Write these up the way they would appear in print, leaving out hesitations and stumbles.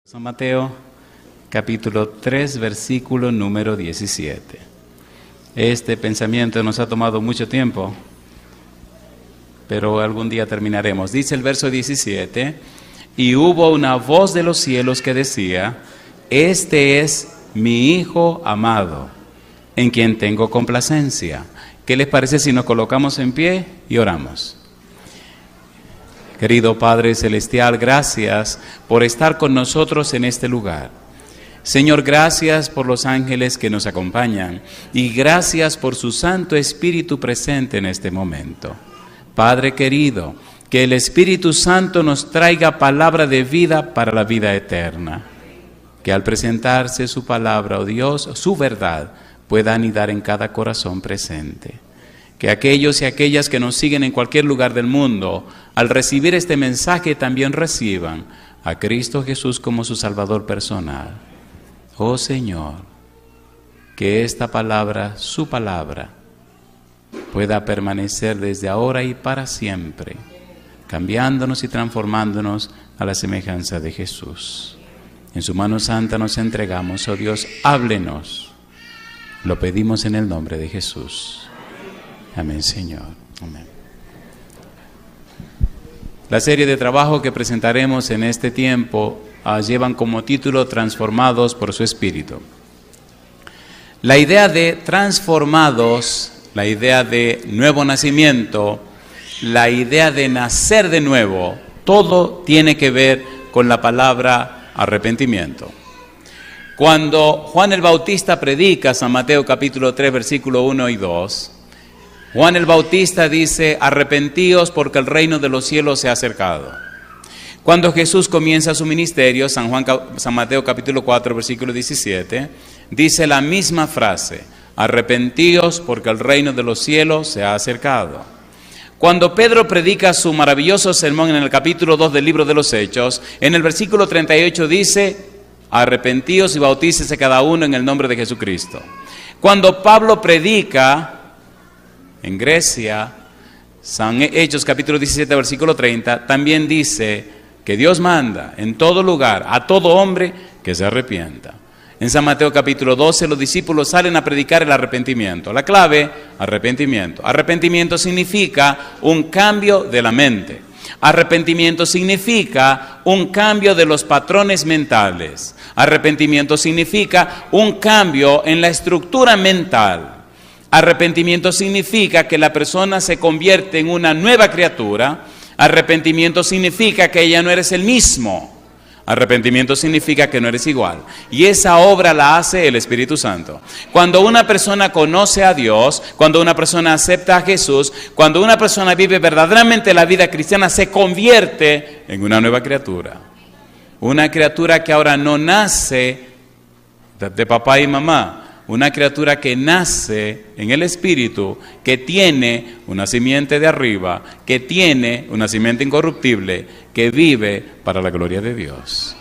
San Mateo, capítulo 3, versículo número 17. Este pensamiento nos ha tomado mucho tiempo, pero algún día terminaremos. Dice el verso 17, y hubo una voz de los cielos que decía, este es mi Hijo amado, en quien tengo complacencia. ¿Qué les parece si nos colocamos en pie y oramos? Querido Padre Celestial, gracias por estar con nosotros en este lugar. Señor, gracias por los ángeles que nos acompañan y gracias por su Santo Espíritu presente en este momento. Padre querido, que el Espíritu Santo nos traiga palabra de vida para la vida eterna. Que al presentarse su palabra, oh Dios, su verdad, pueda anidar en cada corazón presente. Que aquellos y aquellas que nos siguen en cualquier lugar del mundo, al recibir este mensaje también reciban a Cristo Jesús como su Salvador personal. Oh Señor, que esta palabra, su palabra, pueda permanecer desde ahora y para siempre, cambiándonos y transformándonos a la semejanza de Jesús. En su mano santa nos entregamos, oh Dios, háblenos. Lo pedimos en el nombre de Jesús. Amén, Señor. Amén. La serie de trabajo que presentaremos en este tiempo llevan como título Transformados por su Espíritu. La idea de transformados, la idea de nuevo nacimiento, la idea de nacer de nuevo, todo tiene que ver con la palabra arrepentimiento. Cuando Juan el Bautista predica, San Mateo capítulo 3, versículo 1 y 2, Juan el Bautista dice, arrepentíos porque el reino de los cielos se ha acercado. Cuando Jesús comienza su ministerio, San Mateo capítulo 4, versículo 17, dice la misma frase, arrepentíos porque el reino de los cielos se ha acercado. Cuando Pedro predica su maravilloso sermón en el capítulo 2 del libro de los Hechos, en el versículo 38 dice, arrepentíos y bautícese cada uno en el nombre de Jesucristo. Cuando Pablo predica en Grecia, San Hechos capítulo 17 versículo 30, también dice que Dios manda en todo lugar a todo hombre que se arrepienta. En San Mateo capítulo 12 los discípulos salen a predicar el arrepentimiento. La clave, arrepentimiento. Arrepentimiento significa un cambio de la mente. Arrepentimiento significa un cambio de los patrones mentales. Arrepentimiento significa un cambio en la estructura mental. Arrepentimiento significa que la persona se convierte en una nueva criatura. Arrepentimiento significa que ya no eres el mismo. Arrepentimiento significa que no eres igual. Y esa obra la hace el Espíritu Santo. Cuando una persona conoce a Dios, cuando una persona acepta a Jesús, cuando una persona vive verdaderamente la vida cristiana, se convierte en una nueva criatura. Una criatura que ahora no nace de papá y mamá. Una criatura que nace en el Espíritu, que tiene una simiente de arriba, que tiene una simiente incorruptible, que vive para la gloria de Dios.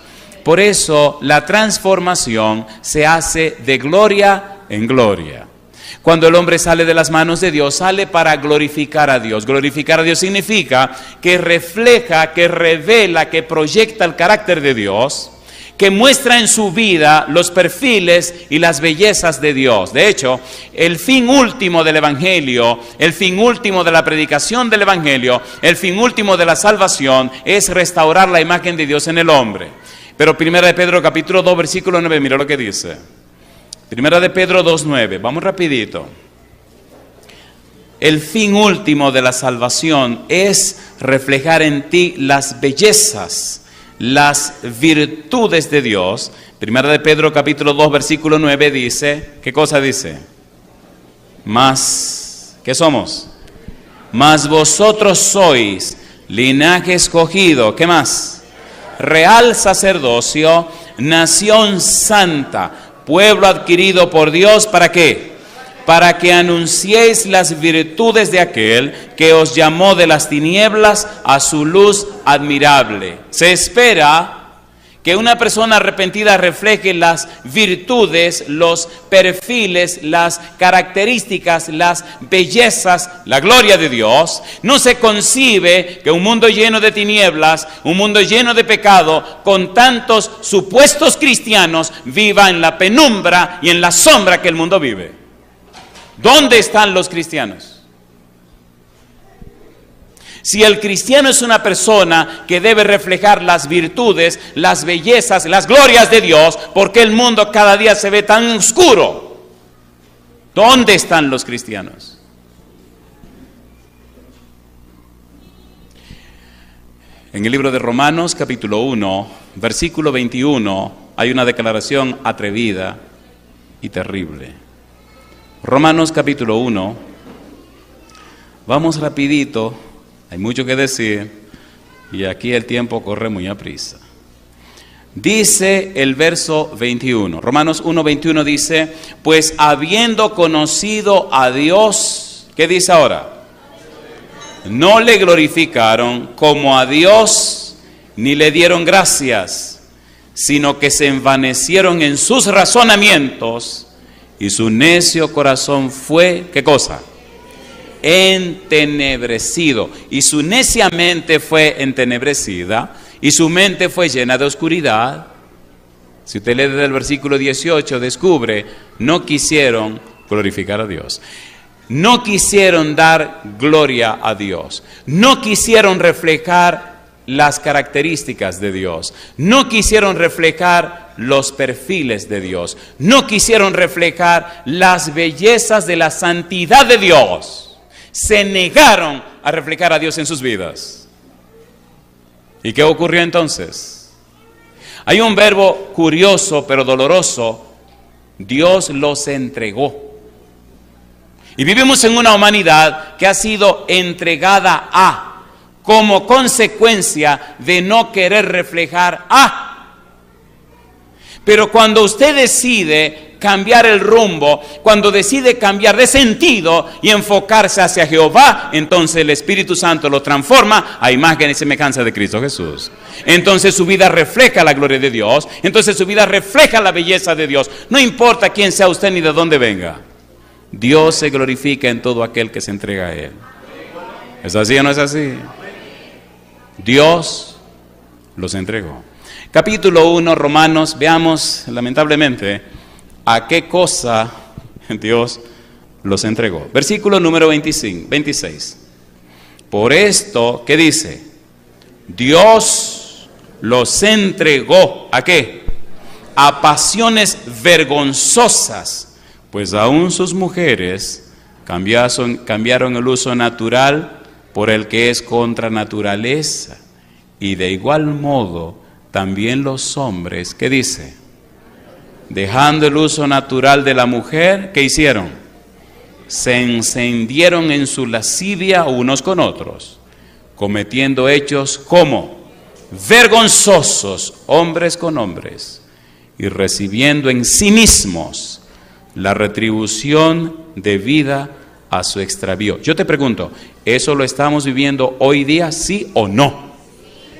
Por eso la transformación se hace de gloria en gloria. Cuando el hombre sale de las manos de Dios, sale para glorificar a Dios. Glorificar a Dios significa que refleja, que revela, que proyecta el carácter de Dios, que muestra en su vida los perfiles y las bellezas de Dios. De hecho, el fin último del Evangelio, el fin último de la predicación del Evangelio, el fin último de la salvación es restaurar la imagen de Dios en el hombre. Pero Primera de Pedro capítulo 2 versículo 9, mira lo que dice. Primera de Pedro 2:9, vamos rapidito. El fin último de la salvación es reflejar en ti las bellezas, las virtudes de Dios. Primera de Pedro capítulo 2 versículo 9 dice, ¿qué cosa dice? Más, ¿qué somos? Mas vosotros sois linaje escogido, ¿qué más? Real sacerdocio, nación santa, pueblo adquirido por Dios, ¿para qué? Para que anunciéis las virtudes de aquel que os llamó de las tinieblas a su luz admirable. Se espera que una persona arrepentida refleje las virtudes, los perfiles, las características, las bellezas, la gloria de Dios. No se concibe que un mundo lleno de tinieblas, un mundo lleno de pecado, con tantos supuestos cristianos, viva en la penumbra y en la sombra que el mundo vive. ¿Dónde están los cristianos? Si el cristiano es una persona que debe reflejar las virtudes, las bellezas, las glorias de Dios, ¿por qué el mundo cada día se ve tan oscuro? ¿Dónde están los cristianos? En el libro de Romanos, capítulo 1, versículo 21, hay una declaración atrevida y terrible. Romanos, capítulo 1, vamos rapidito. Hay mucho que decir y aquí el tiempo corre muy aprisa. Dice el verso 21, Romanos 1:21 dice, pues habiendo conocido a Dios, ¿qué dice ahora? No le glorificaron como a Dios, ni le dieron gracias, sino que se envanecieron en sus razonamientos y su necio corazón fue, ¿qué cosa? Entenebrecido, y su necia mente fue entenebrecida, y su mente fue llena de oscuridad. Si usted lee desde el versículo 18, descubre, no quisieron glorificar a Dios, no quisieron dar gloria a Dios, no quisieron reflejar las características de Dios, no quisieron reflejar los perfiles de Dios, no quisieron reflejar las bellezas de la santidad de Dios. Se negaron a reflejar a Dios en sus vidas. ¿Y qué ocurrió entonces? Hay un verbo curioso pero doloroso. Dios los entregó. Y vivimos en una humanidad que ha sido entregada a, como consecuencia de no querer reflejar a. Pero cuando usted decide cambiar el rumbo, cuando decide cambiar de sentido y enfocarse hacia Jehová, entonces el Espíritu Santo lo transforma a imagen y semejanza de Cristo Jesús. Entonces su vida refleja la gloria de Dios, entonces su vida refleja la belleza de Dios. No importa quién sea usted ni de dónde venga, Dios se glorifica en todo aquel que se entrega a Él. ¿Es así o no es así? Dios los entregó. Capítulo 1, Romanos, veamos lamentablemente a qué cosa Dios los entregó. Versículo número 26. Por esto, ¿qué dice? Dios los entregó, ¿a qué? A pasiones vergonzosas, pues aún sus mujeres cambiaron el uso natural por el que es contra naturaleza. Y de igual modo, también los hombres, ¿qué dice? Dejando el uso natural de la mujer, ¿qué hicieron? Se encendieron en su lascivia unos con otros, cometiendo hechos como vergonzosos hombres con hombres, y recibiendo en sí mismos la retribución debida a su extravío. Yo te pregunto, ¿eso lo estamos viviendo hoy día, sí o no?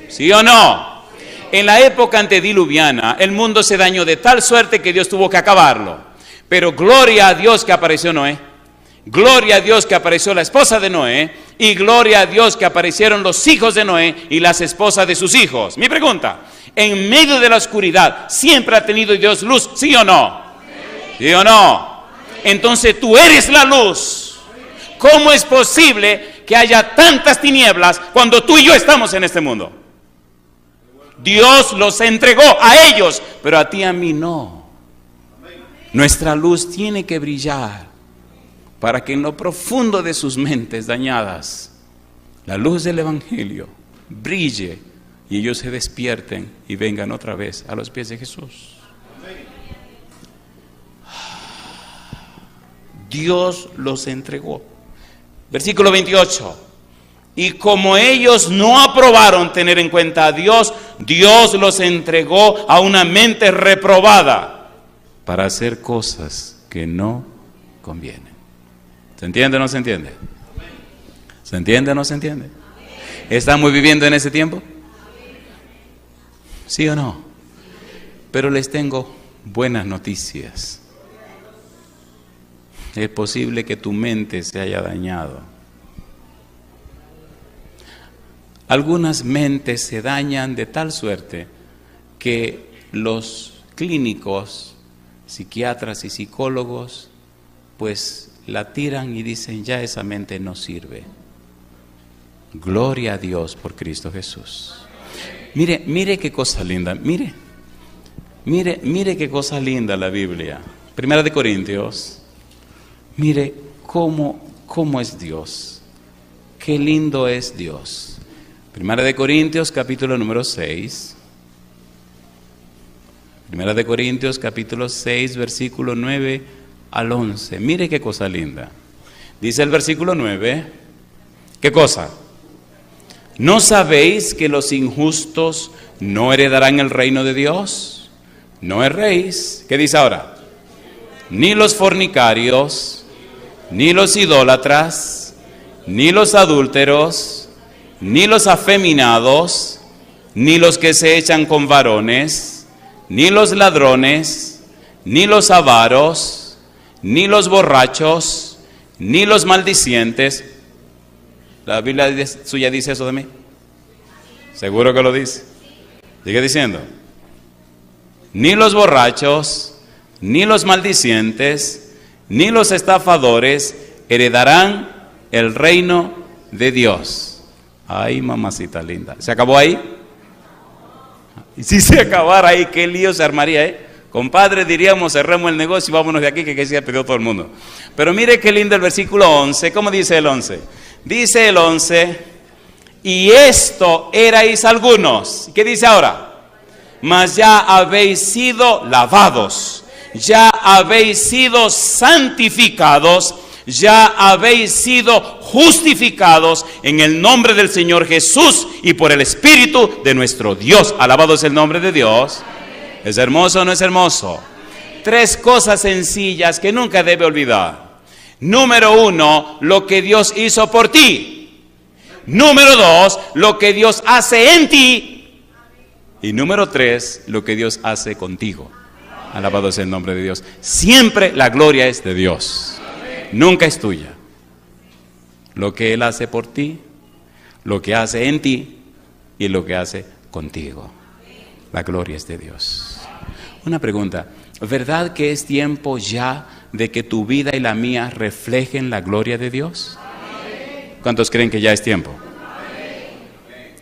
¿Sí o no? En la época antediluviana, el mundo se dañó de tal suerte que Dios tuvo que acabarlo. Pero gloria a Dios que apareció Noé, gloria a Dios que apareció la esposa de Noé, y gloria a Dios que aparecieron los hijos de Noé y las esposas de sus hijos. Mi pregunta, en medio de la oscuridad, ¿siempre ha tenido Dios luz, sí o no? ¿Sí o no? Entonces tú eres la luz. ¿Cómo es posible que haya tantas tinieblas cuando tú y yo estamos en este mundo? Dios los entregó a ellos, pero a ti y a mí no. Nuestra luz tiene que brillar para que en lo profundo de sus mentes dañadas, la luz del Evangelio brille y ellos se despierten y vengan otra vez a los pies de Jesús. Dios los entregó. Versículo 28. Y como ellos no aprobaron tener en cuenta a Dios, Dios los entregó a una mente reprobada para hacer cosas que no convienen. ¿Se entiende o no se entiende? ¿Se entiende o no se entiende? ¿Estamos viviendo en ese tiempo? ¿Sí o no? Pero les tengo buenas noticias. Es posible que tu mente se haya dañado. Algunas mentes se dañan de tal suerte que los clínicos, psiquiatras y psicólogos, pues la tiran y dicen, ya esa mente no sirve. Gloria a Dios por Cristo Jesús. Mire qué cosa linda, mire qué cosa linda la Biblia. Primera de Corintios, mire cómo es Dios, qué lindo es Dios. Primera de Corintios, capítulo número 6. Primera de Corintios, capítulo 6, versículo 9 al 11. Mire qué cosa linda. Dice el versículo 9, ¿qué cosa? ¿No sabéis que los injustos no heredarán el reino de Dios? No erréis. ¿Qué dice ahora? Ni los fornicarios, ni los idólatras, ni los adúlteros, ni los afeminados, ni los que se echan con varones, ni los ladrones, ni los avaros, ni los borrachos, ni los maldicientes. ¿La Biblia suya dice eso de mí? ¿Seguro que lo dice? Sigue diciendo. Ni los borrachos, ni los maldicientes, ni los estafadores heredarán el reino de Dios. Ay, mamacita linda. ¿Se acabó ahí? Y si se acabara ahí, qué lío se armaría, Compadre, diríamos, cerremos el negocio y vámonos de aquí, que se ha pedido todo el mundo. Pero mire qué lindo el versículo 11. ¿Cómo dice el 11? Dice el 11, y esto erais algunos. ¿Qué dice ahora? Mas ya habéis sido lavados, ya habéis sido santificados, ya habéis sido justificados en el nombre del Señor Jesús y por el Espíritu de nuestro Dios. Alabado es el nombre de Dios. ¿Es hermoso o no es hermoso? 3 cosas sencillas que nunca debe olvidar. Número 1, lo que Dios hizo por ti. Número 2, lo que Dios hace en ti. Y número 3, lo que Dios hace contigo. Alabado es el nombre de Dios. Siempre la gloria es de Dios. Nunca es tuya. Lo que Él hace por ti, lo que hace en ti y lo que hace contigo. La gloria es de Dios. Una pregunta, ¿verdad que es tiempo ya de que tu vida y la mía reflejen la gloria de Dios? ¿Cuántos creen que ya es tiempo?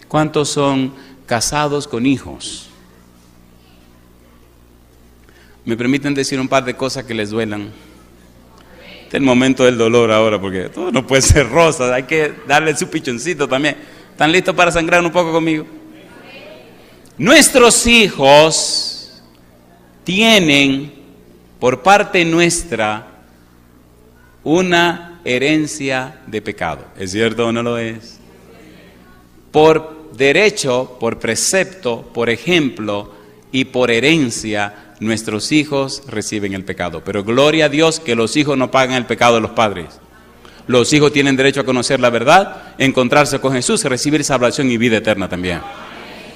¿Cuántos son casados con hijos? ¿Me permiten decir un par de cosas que les duelan? Este es el momento del dolor ahora, porque todo no puede ser rosa, hay que darle su pichoncito también. ¿Están listos para sangrar un poco conmigo? Nuestros hijos tienen por parte nuestra una herencia de pecado. ¿Es cierto o no lo es? Por derecho, por precepto, por ejemplo y por herencia, nuestros hijos reciben el pecado. Pero gloria a Dios que los hijos no pagan el pecado de los padres. Los hijos tienen derecho a conocer la verdad, encontrarse con Jesús y recibir salvación y vida eterna también.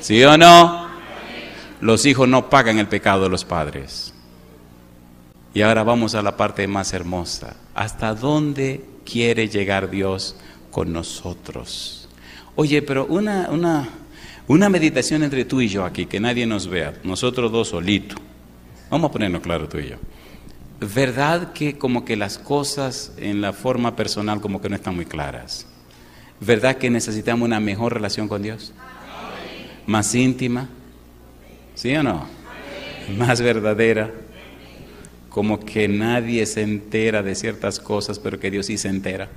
¿Sí o no? Los hijos no pagan el pecado de los padres. Y ahora vamos a la parte más hermosa. ¿Hasta dónde quiere llegar Dios con nosotros? Oye, pero una meditación entre tú y yo aquí, que nadie nos vea, nosotros dos solitos. Vamos a ponernos claro tú y yo. ¿Verdad que como que las cosas en la forma personal como que no están muy claras? ¿Verdad que necesitamos una mejor relación con Dios? ¿Más íntima? ¿Sí o no? ¿Más verdadera? Como que nadie se entera de ciertas cosas, pero que Dios sí se entera.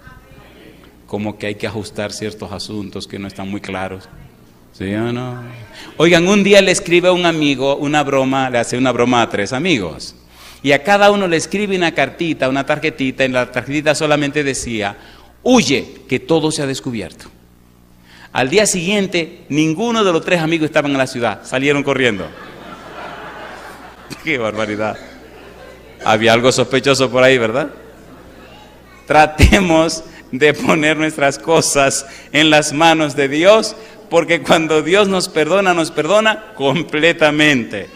Como que hay que ajustar ciertos asuntos que no están muy claros. ¿Sí o no? Oigan, un día le escribe a un amigo una broma, le hace una broma a 3 amigos. Y a cada uno le escribe una cartita, una tarjetita. En la tarjetita solamente decía, huye, que todo se ha descubierto. Al día siguiente, ninguno de los 3 amigos estaban en la ciudad, salieron corriendo. ¡Qué barbaridad! Había algo sospechoso por ahí, ¿verdad? Tratemos de poner nuestras cosas en las manos de Dios, porque cuando Dios nos perdona completamente.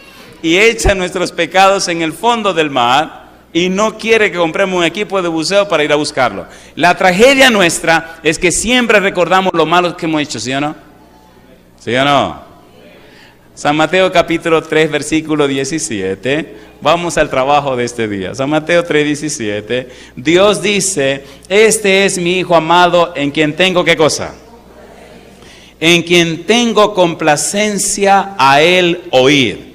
y echa nuestros pecados en el fondo del mar y no quiere que compremos un equipo de buceo para ir a buscarlo. La tragedia nuestra es que siempre recordamos lo malo que hemos hecho, ¿sí o no? ¿Sí o no? San Mateo capítulo 3, versículo 17. Vamos al trabajo de este día. San Mateo 3, 17. Dios dice, este es mi Hijo amado en quien tengo, ¿qué cosa? En quien tengo complacencia a él oír.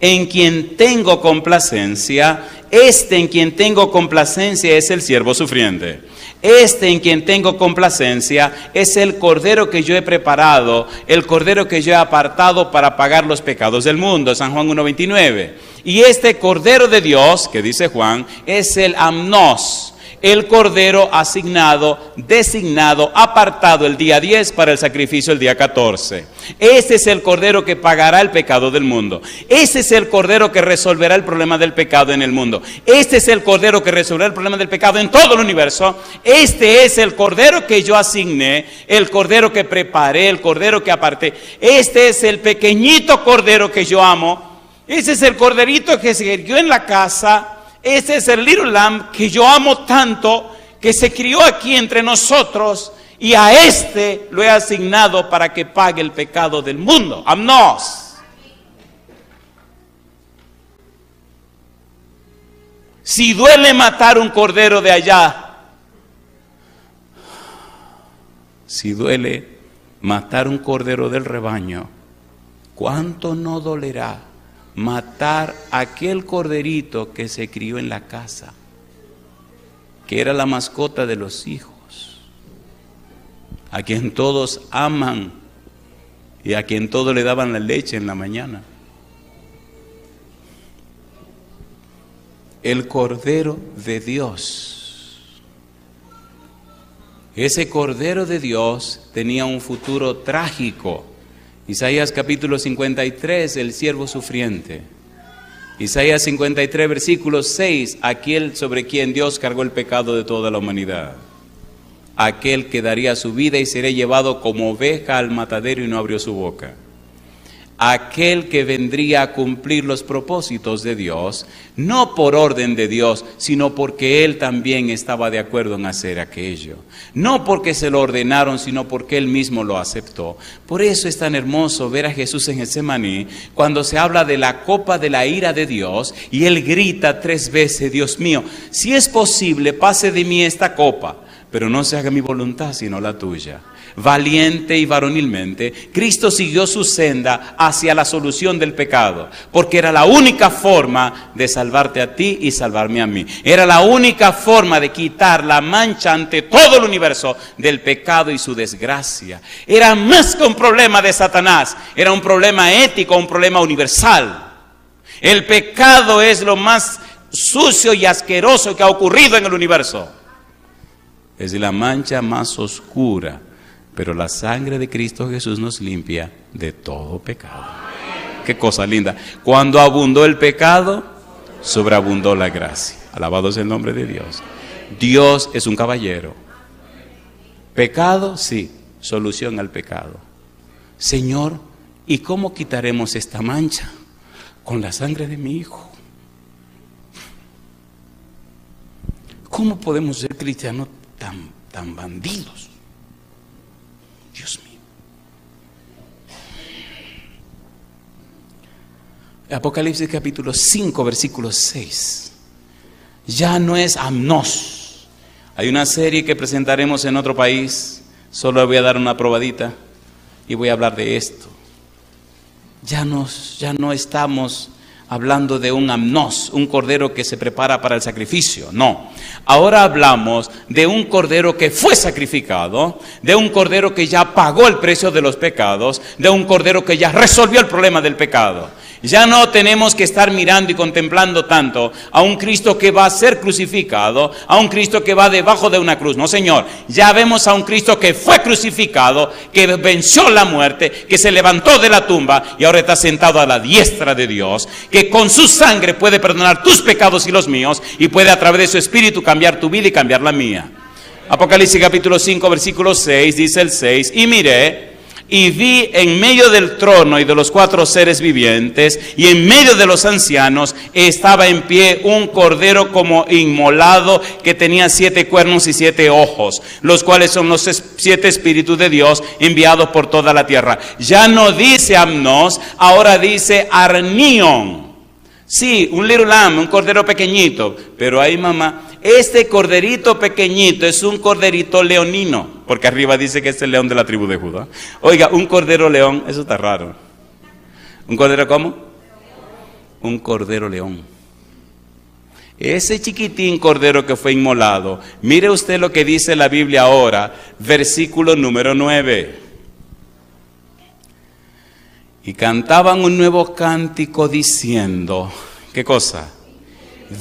En quien tengo complacencia, en quien tengo complacencia es el siervo sufriente. En quien tengo complacencia es el cordero que yo he preparado, el cordero que yo he apartado para pagar los pecados del mundo. San Juan 1:29. Y este cordero de Dios, que dice Juan, es el amnos, el cordero asignado, designado, apartado el día 10 para el sacrificio el día 14. Este es el cordero que pagará el pecado del mundo. Este es el cordero que resolverá el problema del pecado en el mundo. Este es el cordero que resolverá el problema del pecado en todo el universo. Este es el cordero que yo asigné, el cordero que preparé, el cordero que aparté. Este es el pequeñito cordero que yo amo. Este es el corderito que se crió en la casa. Este es el little lamb que yo amo tanto, que se crió aquí entre nosotros, y a este lo he asignado para que pague el pecado del mundo. Amnos. Si duele matar un cordero de allá, si duele matar un cordero del rebaño, ¿cuánto no dolerá matar aquel corderito que se crió en la casa, que era la mascota de los hijos, a quien todos aman y a quien todos le daban la leche en la mañana? El cordero de Dios. Ese cordero de Dios tenía un futuro trágico. Isaías capítulo 53, el siervo sufriente. Isaías 53, versículo 6, aquel sobre quien Dios cargó el pecado de toda la humanidad. Aquel que daría su vida y sería llevado como oveja al matadero y no abrió su boca. Aquel que vendría a cumplir los propósitos de Dios, no por orden de Dios, sino porque Él también estaba de acuerdo en hacer aquello. No porque se lo ordenaron, sino porque Él mismo lo aceptó. Por eso es tan hermoso ver a Jesús en Getsemaní, cuando se habla de la copa de la ira de Dios, y Él grita 3 veces, Dios mío, si es posible, pase de mí esta copa, pero no se haga mi voluntad, sino la tuya. Valiente y varonilmente, Cristo siguió su senda hacia la solución del pecado, porque era la única forma de salvarte a ti y salvarme a mí. Era la única forma de quitar la mancha ante todo el universo del pecado y su desgracia. Era más que un problema de Satanás, era un problema ético, un problema universal. El pecado es lo más sucio y asqueroso que ha ocurrido en el universo. Es la mancha más oscura. Pero la sangre de Cristo Jesús nos limpia de todo pecado. Qué cosa linda. Cuando abundó el pecado, sobreabundó la gracia. Alabado es el nombre de Dios. Dios es un caballero. Pecado, sí. Solución al pecado. Señor, ¿y cómo quitaremos esta mancha? Con la sangre de mi Hijo. ¿Cómo podemos ser cristianos tan bandidos? Dios mío. Apocalipsis capítulo 5, versículo 6. Ya no es amnos. Hay una serie que presentaremos en otro país. Solo voy a dar una probadita y voy a hablar de esto. Ya no estamos hablando de un amnos, un cordero que se prepara para el sacrificio. No. Ahora hablamos de un cordero que fue sacrificado, de un cordero que ya pagó el precio de los pecados, de un cordero que ya resolvió el problema del pecado. Ya no tenemos que estar mirando y contemplando tanto a un Cristo que va a ser crucificado, a un Cristo que va debajo de una cruz. No, Señor, ya vemos a un Cristo que fue crucificado, que venció la muerte, que se levantó de la tumba y ahora está sentado a la diestra de Dios, que con su sangre puede perdonar tus pecados y los míos y puede a través de su Espíritu cambiar tu vida y cambiar la mía. Apocalipsis capítulo 5, versículo 6, dice el 6, y miré, y vi en medio del trono y de los 4 seres vivientes y en medio de los ancianos estaba en pie un cordero como inmolado que tenía 7 cuernos y 7 ojos, los cuales son los 7 espíritus de Dios enviados por toda la tierra. Ya no dice amnos, ahora dice arnion. Sí, un little lamb, un cordero pequeñito, pero ahí mamá, este corderito pequeñito es un corderito leonino, porque arriba dice que es el león de la tribu de Judá. Oiga, un cordero león, eso está raro. ¿Un cordero cómo? Un cordero león. Ese chiquitín cordero que fue inmolado, mire usted lo que dice la Biblia ahora, versículo número 9. Y cantaban un nuevo cántico diciendo, ¿qué cosa?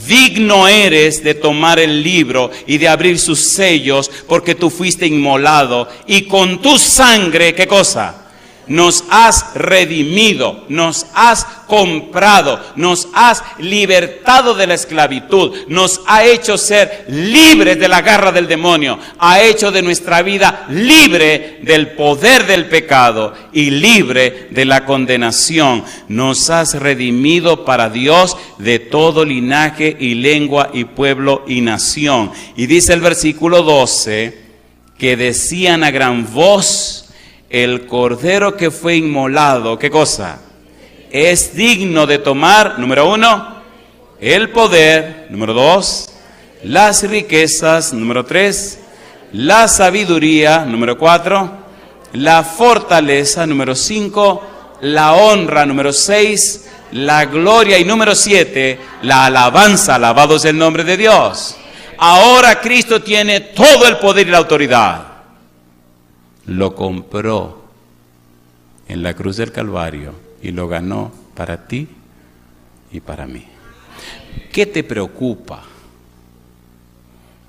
Digno eres de tomar el libro y de abrir sus sellos, porque tú fuiste inmolado y con tu sangre, ¿qué cosa? Nos has redimido, nos has comprado, nos has libertado de la esclavitud, nos ha hecho ser libres de la garra del demonio, ha hecho de nuestra vida libre del poder del pecado y libre de la condenación. Nos has redimido para Dios de todo linaje y lengua y pueblo y nación. Y dice el versículo 12 que decían a gran voz, el cordero que fue inmolado, ¿qué cosa? Es digno de tomar, número 1, el poder, número 2, las riquezas, número 3, la sabiduría, número 4, la fortaleza, número 5, la honra, número 6, la gloria y número 7, la alabanza, alabado es el nombre de Dios. Ahora Cristo tiene todo el poder y la autoridad. Lo compró en la cruz del Calvario y lo ganó para ti y para mí. ¿Qué te preocupa?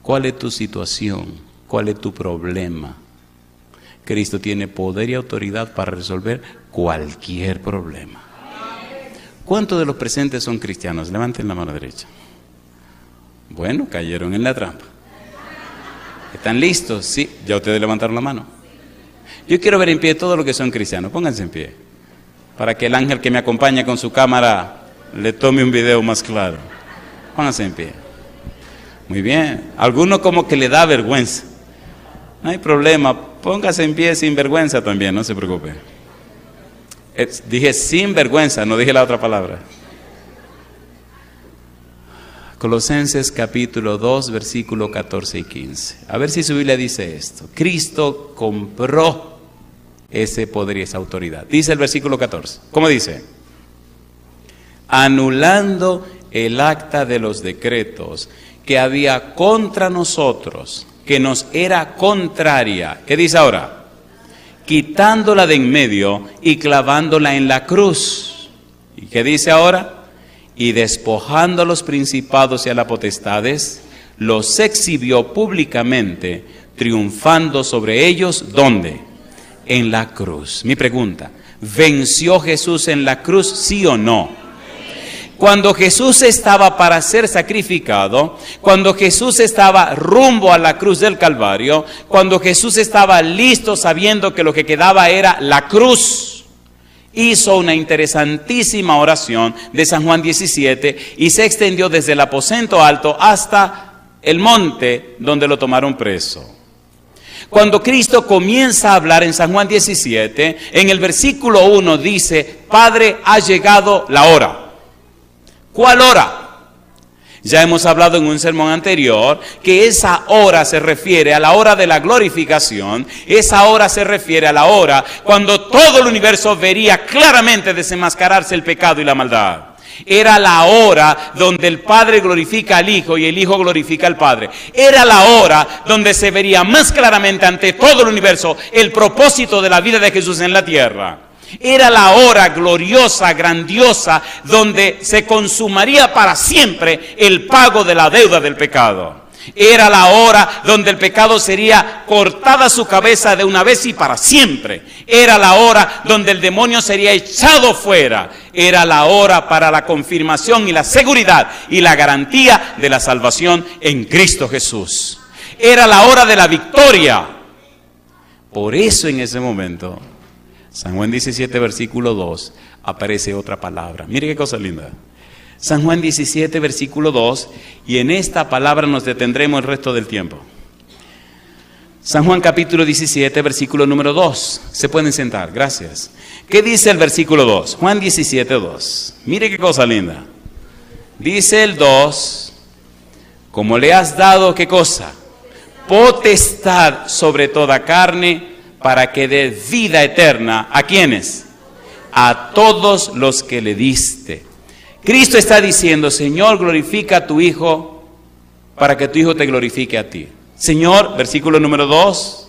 ¿Cuál es tu situación? ¿Cuál es tu problema? Cristo tiene poder y autoridad para resolver cualquier problema. ¿Cuántos de los presentes son cristianos? Levanten la mano derecha. Bueno, cayeron en la trampa. ¿Están listos? Sí, ya ustedes levantaron la mano. Yo quiero ver en pie todos los que son cristianos. Pónganse en pie, para que el ángel que me acompaña con su cámara le tome un video más claro. Pónganse en pie. Muy bien. Algunos como que le da vergüenza. No hay problema. Póngase en pie sin vergüenza también, no se preocupe. Dije sin vergüenza, no dije la otra palabra. Colosenses capítulo 2, versículo 14 y 15. A ver si su Biblia dice esto. Cristo compró ese poder y esa autoridad. Dice el versículo 14. ¿Cómo dice? Anulando el acta de los decretos que había contra nosotros, que nos era contraria. ¿Qué dice ahora? Quitándola de en medio y clavándola en la cruz. ¿Y qué dice ahora? Y despojando a los principados y a las potestades, los exhibió públicamente, triunfando sobre ellos, ¿dónde? En la cruz. Mi pregunta, ¿venció Jesús en la cruz, sí o no? Cuando Jesús estaba para ser sacrificado, cuando Jesús estaba rumbo a la cruz del Calvario, cuando Jesús estaba listo sabiendo que lo que quedaba era la cruz, hizo una interesantísima oración de San Juan 17 y se extendió desde el aposento alto hasta el monte donde lo tomaron preso. Cuando Cristo comienza a hablar en San Juan 17, en el versículo 1 dice, Padre, ha llegado la hora. ¿Cuál hora? Ya hemos hablado en un sermón anterior que esa hora se refiere a la hora de la glorificación. Esa hora se refiere a la hora cuando todo el universo vería claramente desenmascararse el pecado y la maldad. Era la hora donde el Padre glorifica al Hijo y el Hijo glorifica al Padre. Era la hora donde se vería más claramente ante todo el universo el propósito de la vida de Jesús en la tierra. Era la hora gloriosa, grandiosa, donde se consumaría para siempre el pago de la deuda del pecado. Era la hora donde el pecado sería cortada su cabeza de una vez y para siempre. Era la hora donde el demonio sería echado fuera. Era la hora para la confirmación y la seguridad y la garantía de la salvación en Cristo Jesús. Era la hora de la victoria. Por eso en ese momento San Juan 17, versículo 2, aparece otra palabra. Mire qué cosa linda. San Juan 17, versículo 2, y en esta palabra nos detendremos el resto del tiempo. San Juan capítulo 17, versículo número 2. Se pueden sentar, gracias. ¿Qué dice el versículo 2? Juan 17, 2. Mire qué cosa linda. Dice el 2, como le has dado, ¿qué cosa? Potestad sobre toda carne, para que dé vida eterna. ¿A quiénes? A todos los que le diste. Cristo está diciendo, Señor, glorifica a tu Hijo, para que tu Hijo te glorifique a ti. Señor, versículo número 2,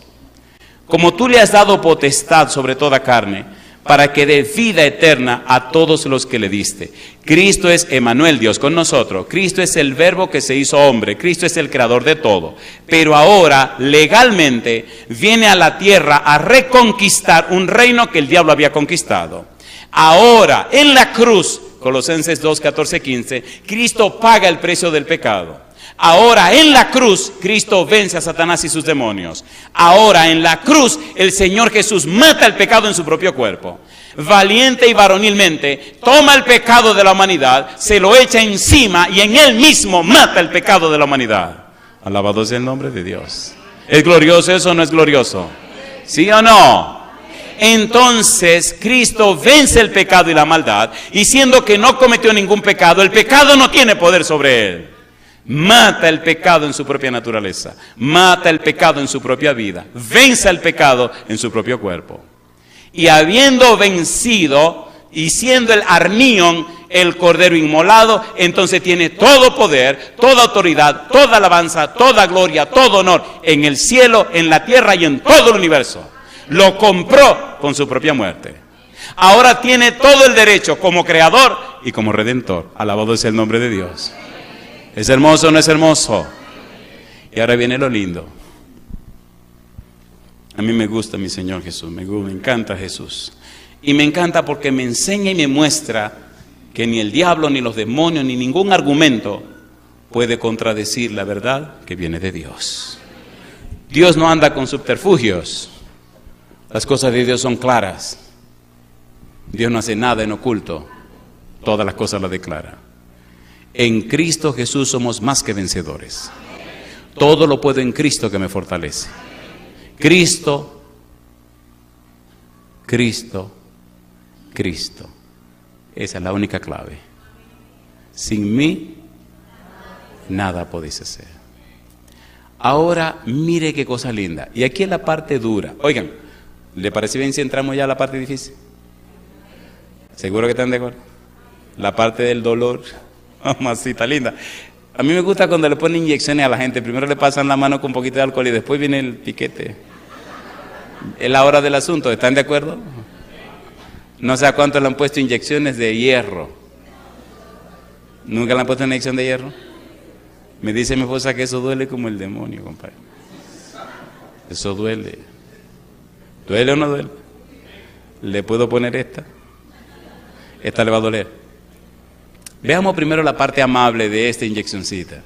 como tú le has dado potestad sobre toda carne, para que dé vida eterna a todos los que le diste. Cristo es Emmanuel, Dios con nosotros. Cristo es el Verbo que se hizo hombre. Cristo es el creador de todo. Pero ahora, legalmente, viene a la tierra a reconquistar un reino que el diablo había conquistado. Ahora, en la cruz, Colosenses 2, 14, 15, Cristo paga el precio del pecado. Ahora en la cruz Cristo vence a Satanás y sus demonios. Ahora en la cruz el Señor Jesús mata el pecado en su propio cuerpo. Valiente y varonilmente toma el pecado de la humanidad, se lo echa encima y en él mismo mata el pecado de la humanidad. Alabado sea el nombre de Dios. ¿Es glorioso eso o no es glorioso? ¿Sí o no? Entonces Cristo vence el pecado y la maldad, y siendo que no cometió ningún pecado, el pecado no tiene poder sobre él. Mata el pecado en su propia naturaleza, mata el pecado en su propia vida, vence el pecado en su propio cuerpo. Y habiendo vencido y siendo el arnión, el cordero inmolado, entonces tiene todo poder, toda autoridad, toda alabanza, toda gloria, todo honor en el cielo, en la tierra y en todo el universo. Lo compró con su propia muerte. Ahora tiene todo el derecho como creador y como redentor. Alabado sea el nombre de Dios. ¿Es hermoso o no es hermoso? Y ahora viene lo lindo. A mí me gusta mi Señor Jesús, me encanta Jesús. Y me encanta porque me enseña y me muestra que ni el diablo, ni los demonios, ni ningún argumento puede contradecir la verdad que viene de Dios. Dios no anda con subterfugios. Las cosas de Dios son claras. Dios no hace nada en oculto. Todas las cosas las declara. En Cristo Jesús somos más que vencedores. Todo lo puedo en Cristo que me fortalece. Cristo, Cristo, Cristo. Esa es la única clave. Sin mí, nada podéis hacer. Ahora, mire qué cosa linda. Y aquí es la parte dura. Oigan, ¿le parece bien si entramos ya a la parte difícil? ¿Seguro que están de acuerdo? La parte del dolor. Mamacita linda. A mí me gusta cuando le ponen inyecciones a la gente. Primero le pasan la mano con un poquito de alcohol y después viene el piquete. Es la hora del asunto. ¿Están de acuerdo? No sé a cuánto le han puesto inyecciones de hierro. ¿Nunca le han puesto una inyección de hierro? Me dice mi esposa que eso duele como el demonio, compadre. Eso duele. ¿Duele o no duele? ¿Le puedo poner esta? Esta le va a doler. Veamos primero la parte amable de esta inyeccioncita.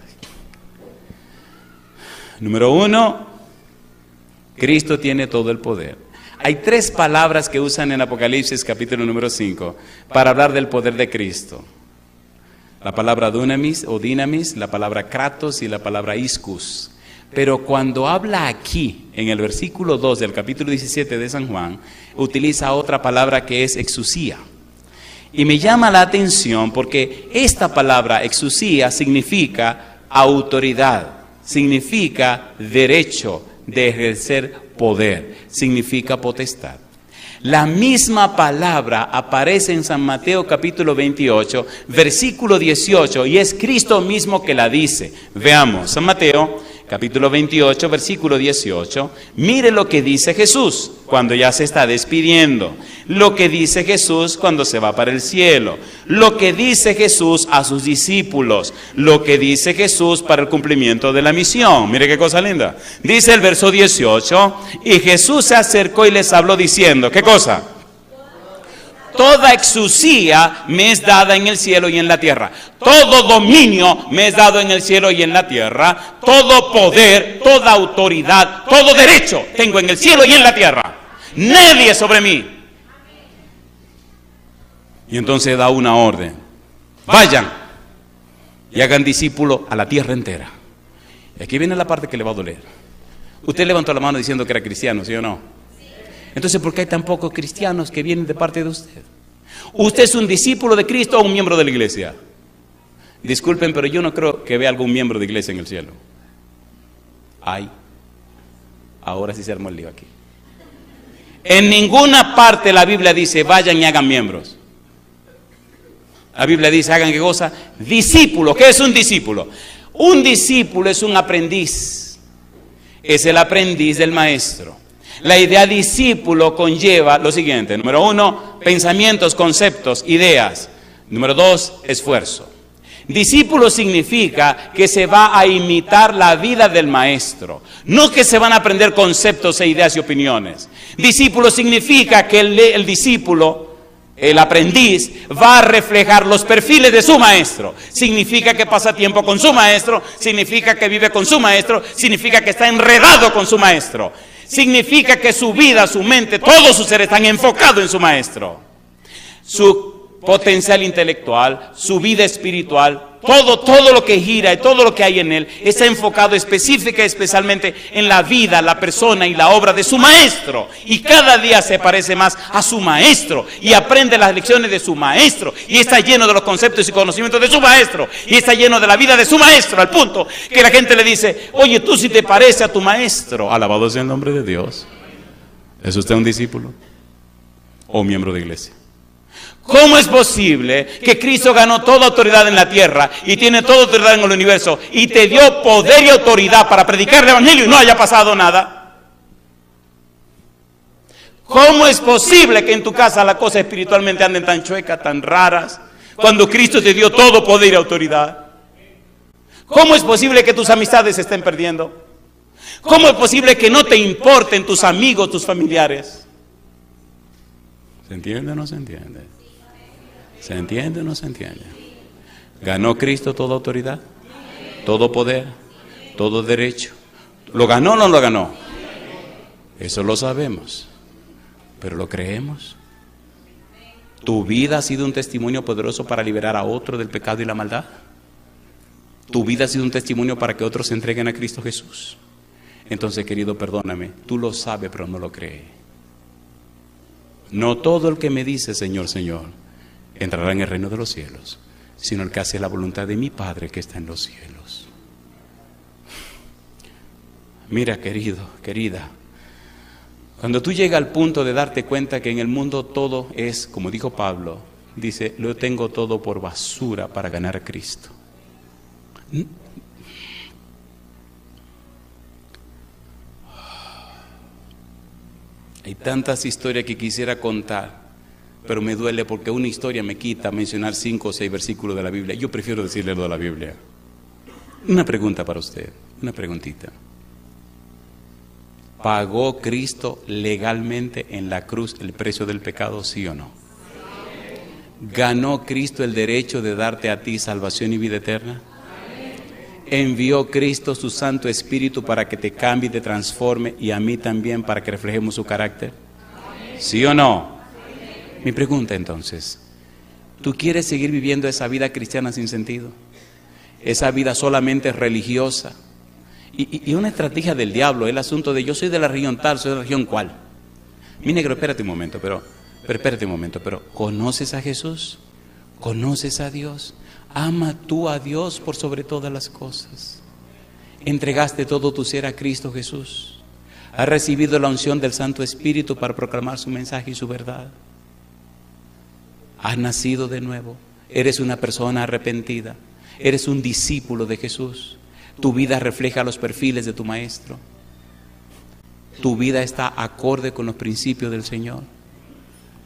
Número 1, Cristo tiene todo el poder. Hay 3 palabras que usan en Apocalipsis capítulo número 5 para hablar del poder de Cristo. La palabra dunamis o dinamis, la palabra kratos y la palabra ischus. Pero cuando habla aquí, en el versículo 2 del capítulo 17 de San Juan, utiliza otra palabra que es exusía. Y me llama la atención porque esta palabra exusía significa autoridad, significa derecho de ejercer poder, significa potestad. La misma palabra aparece en San Mateo capítulo 28, versículo 18, y es Cristo mismo que la dice. Veamos, San Mateo capítulo 28, versículo 18. Mire lo que dice Jesús cuando ya se está despidiendo. Lo que dice Jesús cuando se va para el cielo. Lo que dice Jesús a sus discípulos. Lo que dice Jesús para el cumplimiento de la misión. Mire qué cosa linda. Dice el verso 18, y Jesús se acercó y les habló diciendo, ¿qué cosa? Toda exusía me es dada en el cielo y en la tierra. Todo dominio me es dado en el cielo y en la tierra. Todo poder, toda autoridad, todo derecho tengo en el cielo y en la tierra. Nadie sobre mí. Y entonces da una orden. Vayan y hagan discípulos a la tierra entera. Y aquí viene la parte que le va a doler. Usted levantó la mano diciendo que era cristiano, ¿sí o no? Entonces, ¿por qué hay tan pocos cristianos que vienen de parte de usted? ¿Usted es un discípulo de Cristo o un miembro de la iglesia? Disculpen, pero yo no creo que vea algún miembro de iglesia en el cielo. Ay, ahora sí se armó el lío aquí. En ninguna parte la Biblia dice, vayan y hagan miembros. La Biblia dice, hagan qué cosa, discípulo. ¿Qué es un discípulo? Un discípulo es un aprendiz. Es el aprendiz del maestro. La idea discípulo conlleva lo siguiente. Número 1, pensamientos, conceptos, ideas. Número 2, esfuerzo. Discípulo significa que se va a imitar la vida del maestro. No que se van a aprender conceptos e ideas y opiniones. Discípulo significa que el discípulo, el aprendiz, va a reflejar los perfiles de su maestro. Significa que pasa tiempo con su maestro, significa que vive con su maestro, significa que está enredado con su maestro. Significa que su vida, su mente, todo su ser están enfocados en su maestro. Su potencial intelectual, su vida espiritual, todo lo que gira y todo lo que hay en él está enfocado específica y especialmente en la vida, la persona y la obra de su maestro. Y cada día se parece más a su maestro y aprende las lecciones de su maestro y está lleno de los conceptos y conocimientos de su maestro y está lleno de la vida de su maestro, al punto que la gente le dice, oye, tú sí te pareces a tu maestro. Alabado sea el nombre de Dios. ¿Es usted un discípulo o un miembro de iglesia? ¿Cómo es posible que Cristo ganó toda autoridad en la tierra y tiene toda autoridad en el universo y te dio poder y autoridad para predicar el evangelio y no haya pasado nada? ¿Cómo es posible que en tu casa las cosas espiritualmente anden tan chuecas, tan raras, cuando Cristo te dio todo poder y autoridad? ¿Cómo es posible que tus amistades se estén perdiendo? ¿Cómo es posible que no te importen tus amigos, tus familiares? ¿Se entiende o no se entiende? ¿Se entiende o no se entiende? ¿Ganó Cristo toda autoridad? ¿Todo poder? ¿Todo derecho? ¿Lo ganó o no lo ganó? Eso lo sabemos. ¿Pero lo creemos? ¿Tu vida ha sido un testimonio poderoso para liberar a otro del pecado y la maldad? ¿Tu vida ha sido un testimonio para que otros se entreguen a Cristo Jesús? Entonces, querido, perdóname, tú lo sabes pero no lo crees. No todo el que me dice Señor, Señor, entrará en el reino de los cielos, sino el que hace la voluntad de mi Padre que está en los cielos. Mira, querido, querida, cuando tú llegas al punto de darte cuenta que en el mundo todo es, como dijo Pablo, dice, lo tengo todo por basura para ganar a Cristo. Hay tantas historias que quisiera contar, pero me duele porque una historia me quita mencionar 5 o 6 versículos de la Biblia. Yo prefiero decirle lo de la Biblia. Una pregunta para usted, una preguntita. ¿Pagó Cristo legalmente en la cruz el precio del pecado, sí o no? ¿Ganó Cristo el derecho de darte a ti salvación y vida eterna? ¿Envió Cristo su Santo Espíritu para que te cambie y te transforme y a mí también para que reflejemos su carácter? ¿Sí o no? Mi pregunta entonces, ¿tú quieres seguir viviendo esa vida cristiana sin sentido? Esa vida solamente religiosa. Y una estrategia del diablo, el asunto de yo soy de la región tal, soy de la región cual. Mi negro, espérate un momento, pero ¿conoces a Jesús? ¿Conoces a Dios? Ama tú a Dios por sobre todas las cosas. ¿Entregaste todo tu ser a Cristo Jesús? ¿Has recibido la unción del Santo Espíritu para proclamar su mensaje y su verdad? ¿Has nacido de nuevo? ¿Eres una persona arrepentida? ¿Eres un discípulo de Jesús? ¿Tu vida refleja los perfiles de tu Maestro? ¿Tu vida está acorde con los principios del Señor?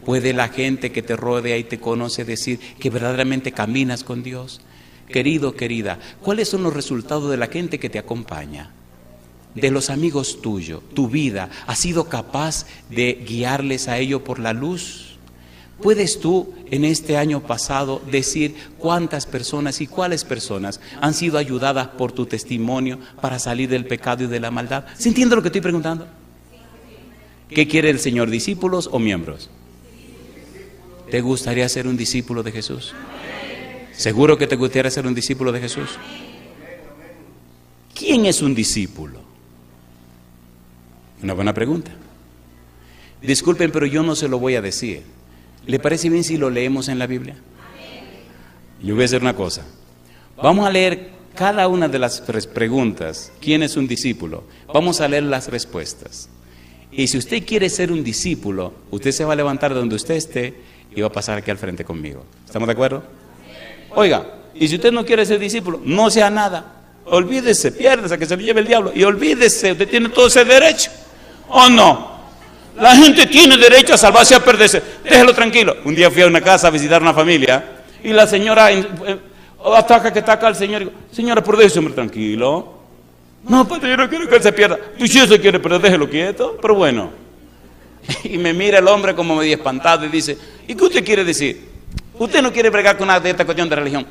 ¿Puede la gente que te rodea y te conoce decir que verdaderamente caminas con Dios? Querido, querida, ¿cuáles son los resultados de la gente que te acompaña? De los amigos tuyos, tu vida, ¿has sido capaz de guiarles a ellos por la luz? ¿Puedes tú en este año pasado decir cuántas personas y cuáles personas han sido ayudadas por tu testimonio para salir del pecado y de la maldad? ¿Se entiende lo que estoy preguntando? ¿Qué quiere el Señor, discípulos o miembros? ¿Te gustaría ser un discípulo de Jesús? ¿Seguro que te gustaría ser un discípulo de Jesús? ¿Quién es un discípulo? Una buena pregunta. Disculpen, pero yo no se lo voy a decir. ¿Le parece bien si lo leemos en la Biblia? Yo voy a hacer una cosa. Vamos a leer cada una de las preguntas. ¿Quién es un discípulo? Vamos a leer las respuestas. Y si usted quiere ser un discípulo, usted se va a levantar de donde usted esté y va a pasar aquí al frente conmigo. ¿Estamos de acuerdo? Oiga, y si usted no quiere ser discípulo, no sea nada. Olvídese, piérdese, que se lo lleve el diablo. Y olvídese, usted tiene todo ese derecho. ¿O no? La gente tiene derecho a salvarse y a perderse. Déjelo tranquilo. Un día fui a una casa a visitar una familia y la señora ataca que está acá al señor. Digo, señora, por déjese, hombre, tranquilo. No, padre, yo no quiero que él se pierda. Tú sí se quiere, pero déjelo quieto. Pero bueno. Y me mira el hombre como medio espantado y dice, ¿y qué usted quiere decir? Usted no quiere bregar con nada de esta cuestión de religión.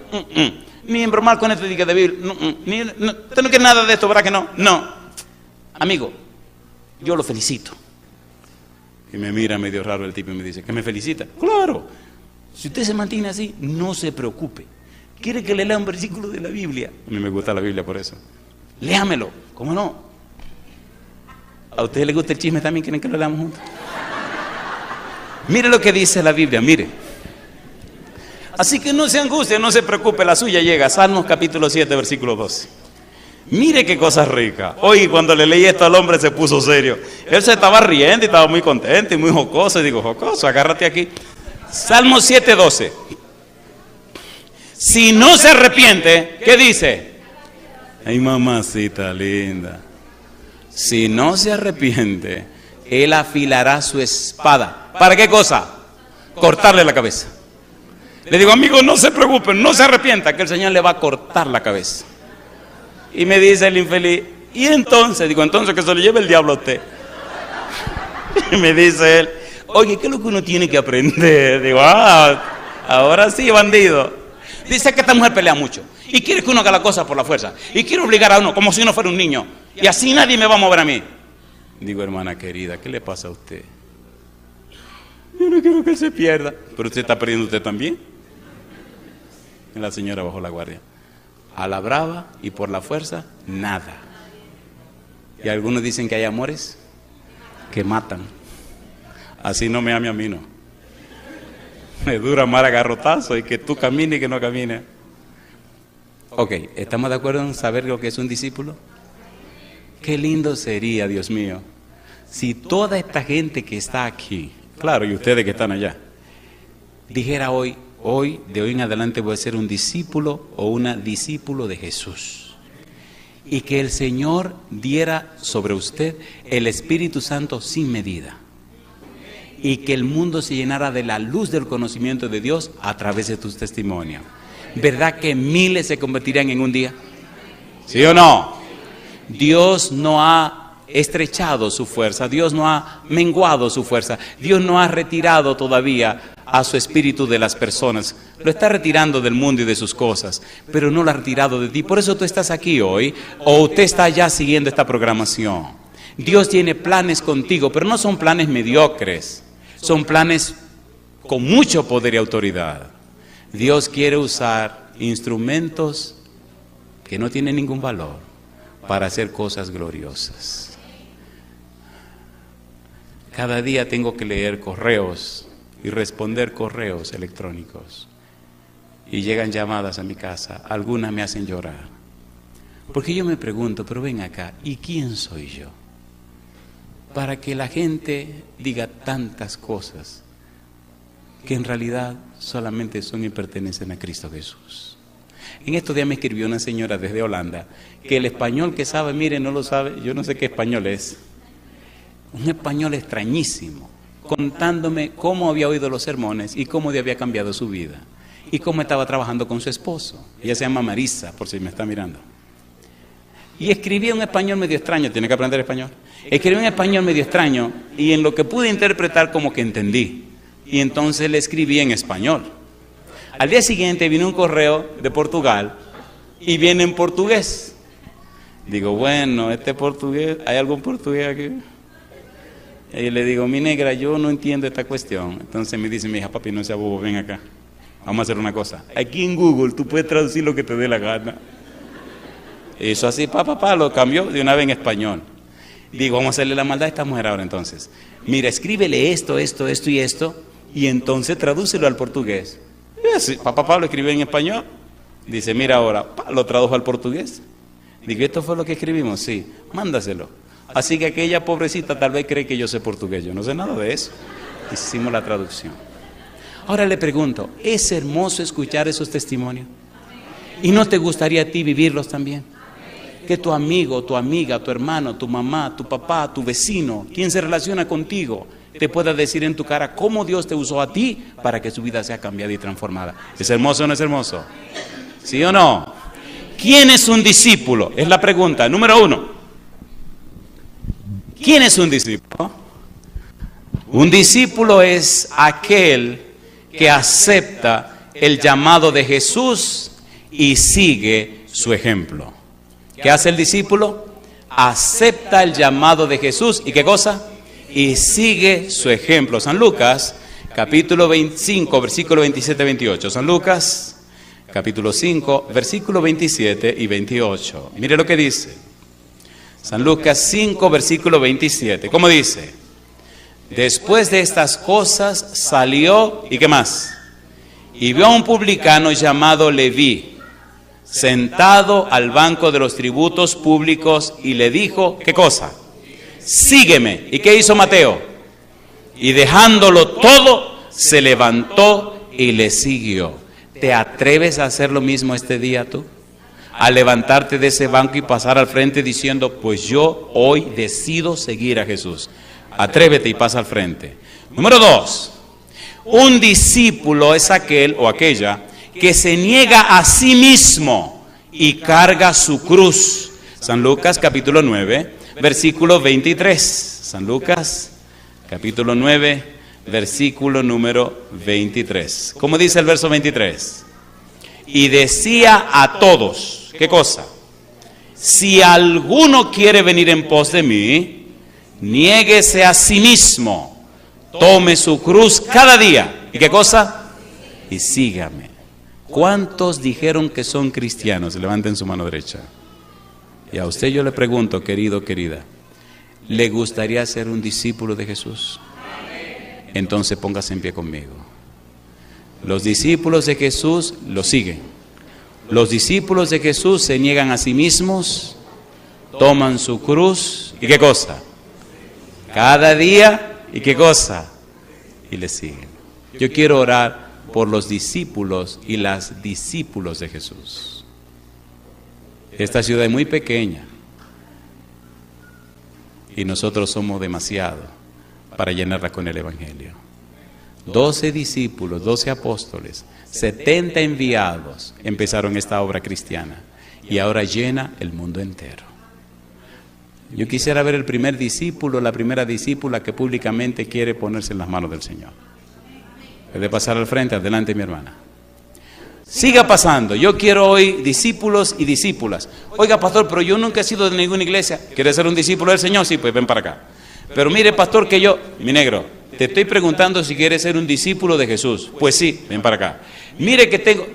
Ni embromar con esto de Biblia. Usted no quiere nada de esto, ¿verdad que no? No. Amigo, yo lo felicito. Y me mira medio raro el tipo y me dice, ¿que me felicita? Claro. Si usted se mantiene así, no se preocupe. ¿Quiere que le lea un versículo de la Biblia? A mí me gusta la Biblia por eso. Léamelo. ¿Cómo no? ¿A usted le gusta el chisme también? ¿Quieren que lo leamos juntos? Mire lo que dice la Biblia, mire. Así que no se angustie, no se preocupe, la suya llega. Salmos capítulo 7, versículo 12. Mire qué cosa rica. Hoy cuando le leí esto al hombre se puso serio. Él se estaba riendo y estaba muy contento y muy jocoso. Y digo, jocoso, agárrate aquí. Salmo 7, 12. Si no se arrepiente, ¿qué dice? Ay, mamacita linda. Si no se arrepiente, él afilará su espada. ¿Para qué cosa? Cortarle la cabeza. Le digo, amigo, no se preocupen, no se arrepienta, que el Señor le va a cortar la cabeza. Y me dice el infeliz, y entonces, digo, entonces que se lo lleve el diablo a usted. Y me dice él, oye, ¿qué es lo que uno tiene que aprender? Digo, ahora sí, bandido. Dice que esta mujer pelea mucho y quiere que uno haga la cosa por la fuerza y quiere obligar a uno como si uno fuera un niño y así nadie me va a mover a mí. Digo, hermana querida, ¿qué le pasa a usted? Yo no quiero que él se pierda. Pero usted está perdiendo usted también. Y la señora bajó la guardia. A la brava y por la fuerza, nada. Y algunos dicen que hay amores que matan. Así no me ame a mí, no. Me dura amar a garrotazo y que tú camines y que no camines. Ok, ¿estamos de acuerdo en saber lo que es un discípulo? Qué lindo sería, Dios mío, si toda esta gente que está aquí, claro, y ustedes que están allá, dijera de hoy en adelante voy a ser un discípulo o una discípulo de Jesús. Y que el Señor diera sobre usted el Espíritu Santo sin medida. Y que el mundo se llenara de la luz del conocimiento de Dios a través de tus testimonios. ¿Verdad que miles se convertirían en un día? ¿Sí o no? Dios no ha estrechado su fuerza, Dios no ha menguado su fuerza, Dios no ha retirado todavía a su espíritu de las personas. Lo está retirando del mundo y de sus cosas, pero no lo ha retirado de ti. Por eso tú estás aquí hoy, o usted está ya siguiendo esta programación. Dios tiene planes contigo, pero no son planes mediocres. Son planes con mucho poder y autoridad. Dios quiere usar instrumentos que no tienen ningún valor para hacer cosas gloriosas. Cada día tengo que leer correos y responder correos electrónicos. Y llegan llamadas a mi casa. Algunas me hacen llorar. Porque yo me pregunto, pero ven acá, ¿y quién soy yo? Para que la gente diga tantas cosas que en realidad solamente son y pertenecen a Cristo Jesús. En estos días me escribió una señora desde Holanda que el español que sabe, mire, no lo sabe, yo no sé qué español es. Un español extrañísimo, contándome cómo había oído los sermones y cómo había cambiado su vida y cómo estaba trabajando con su esposo. Ella se llama Marisa, por si me está mirando. Y escribía un español medio extraño, tiene que aprender español. Escribí un español medio extraño y en lo que pude interpretar como que entendí. Y entonces le escribí en español. Al día siguiente vino un correo de Portugal y viene en portugués. Digo, bueno, este portugués, ¿hay algún portugués aquí? Y le digo, mi negra, yo no entiendo esta cuestión. Entonces me dice mi hija, papi, no sea bobo, ven acá. Vamos a hacer una cosa. Aquí en Google tú puedes traducir lo que te dé la gana. Eso así, papá, lo cambió de una vez en español. Digo, vamos a hacerle la maldad a esta mujer ahora entonces. Mira, escríbele esto y esto, y entonces tradúcelo al portugués. Y así, papá lo escribió en español. Dice, mira ahora, lo tradujo al portugués. Digo, ¿esto fue lo que escribimos? Sí, mándaselo. Así que aquella pobrecita tal vez cree que yo sé portugués. Yo no sé nada de eso. Hicimos la traducción. Ahora le pregunto, ¿es hermoso escuchar esos testimonios? ¿Y no te gustaría a ti vivirlos también? Que tu amigo, tu amiga, tu hermano, tu mamá, tu papá, tu vecino, quien se relaciona contigo, te pueda decir en tu cara cómo Dios te usó a ti para que su vida sea cambiada y transformada. ¿Es hermoso o no es hermoso? ¿Sí o no? ¿Quién es un discípulo? Es la pregunta. Número 1. ¿Quién es un discípulo? Un discípulo es aquel que acepta el llamado de Jesús y sigue su ejemplo. ¿Qué hace el discípulo? Acepta el llamado de Jesús. ¿Y qué cosa? Y sigue su ejemplo. San Lucas, capítulo 25, versículo 27-28. San Lucas, capítulo 5, versículo 27 y 28. Mire lo que dice. San Lucas 5, versículo 27. ¿Cómo dice? Después de estas cosas salió, ¿y qué más? Y vio a un publicano llamado Leví, sentado al banco de los tributos públicos, y le dijo, ¿qué cosa? Sígueme. ¿Y qué hizo Mateo? Y dejándolo todo, se levantó y le siguió. ¿Te atreves a hacer lo mismo este día tú? A levantarte de ese banco y pasar al frente diciendo, pues yo hoy decido seguir a Jesús. Atrévete y pasa al frente. Número 2. Un discípulo es aquel o aquella que se niega a sí mismo y carga su cruz. San Lucas capítulo 9, versículo 23. San Lucas capítulo 9, versículo número 23. ¿Cómo dice el verso 23? Y decía a todos, ¿qué cosa? Si alguno quiere venir en pos de mí, niéguese a sí mismo, tome su cruz cada día. ¿Y qué cosa? Y sígame. ¿Cuántos dijeron que son cristianos? Levanten su mano derecha. Y a usted yo le pregunto, querido, querida, ¿le gustaría ser un discípulo de Jesús? Entonces póngase en pie conmigo. Los discípulos de Jesús lo siguen. Los discípulos de Jesús se niegan a sí mismos, toman su cruz, ¿y qué cosa? Cada día, ¿y qué cosa? Y le siguen. Yo quiero orar por los discípulos y las discípulos de Jesús. Esta ciudad es muy pequeña y nosotros somos demasiado para llenarla con el Evangelio. 12 discípulos, 12 apóstoles, 70 enviados empezaron esta obra cristiana y ahora llena el mundo entero. Yo quisiera ver el primer discípulo, la primera discípula que públicamente quiere ponerse en las manos del Señor. Puede pasar al frente, adelante mi hermana. Siga pasando, yo quiero hoy discípulos y discípulas. Oiga pastor, pero yo nunca he sido de ninguna iglesia. ¿Quiere ser un discípulo del Señor? Sí, pues ven para acá. Pero mire pastor que yo, mi negro, te estoy preguntando si quieres ser un discípulo de Jesús. Pues sí, ven para acá. Mire que tengo,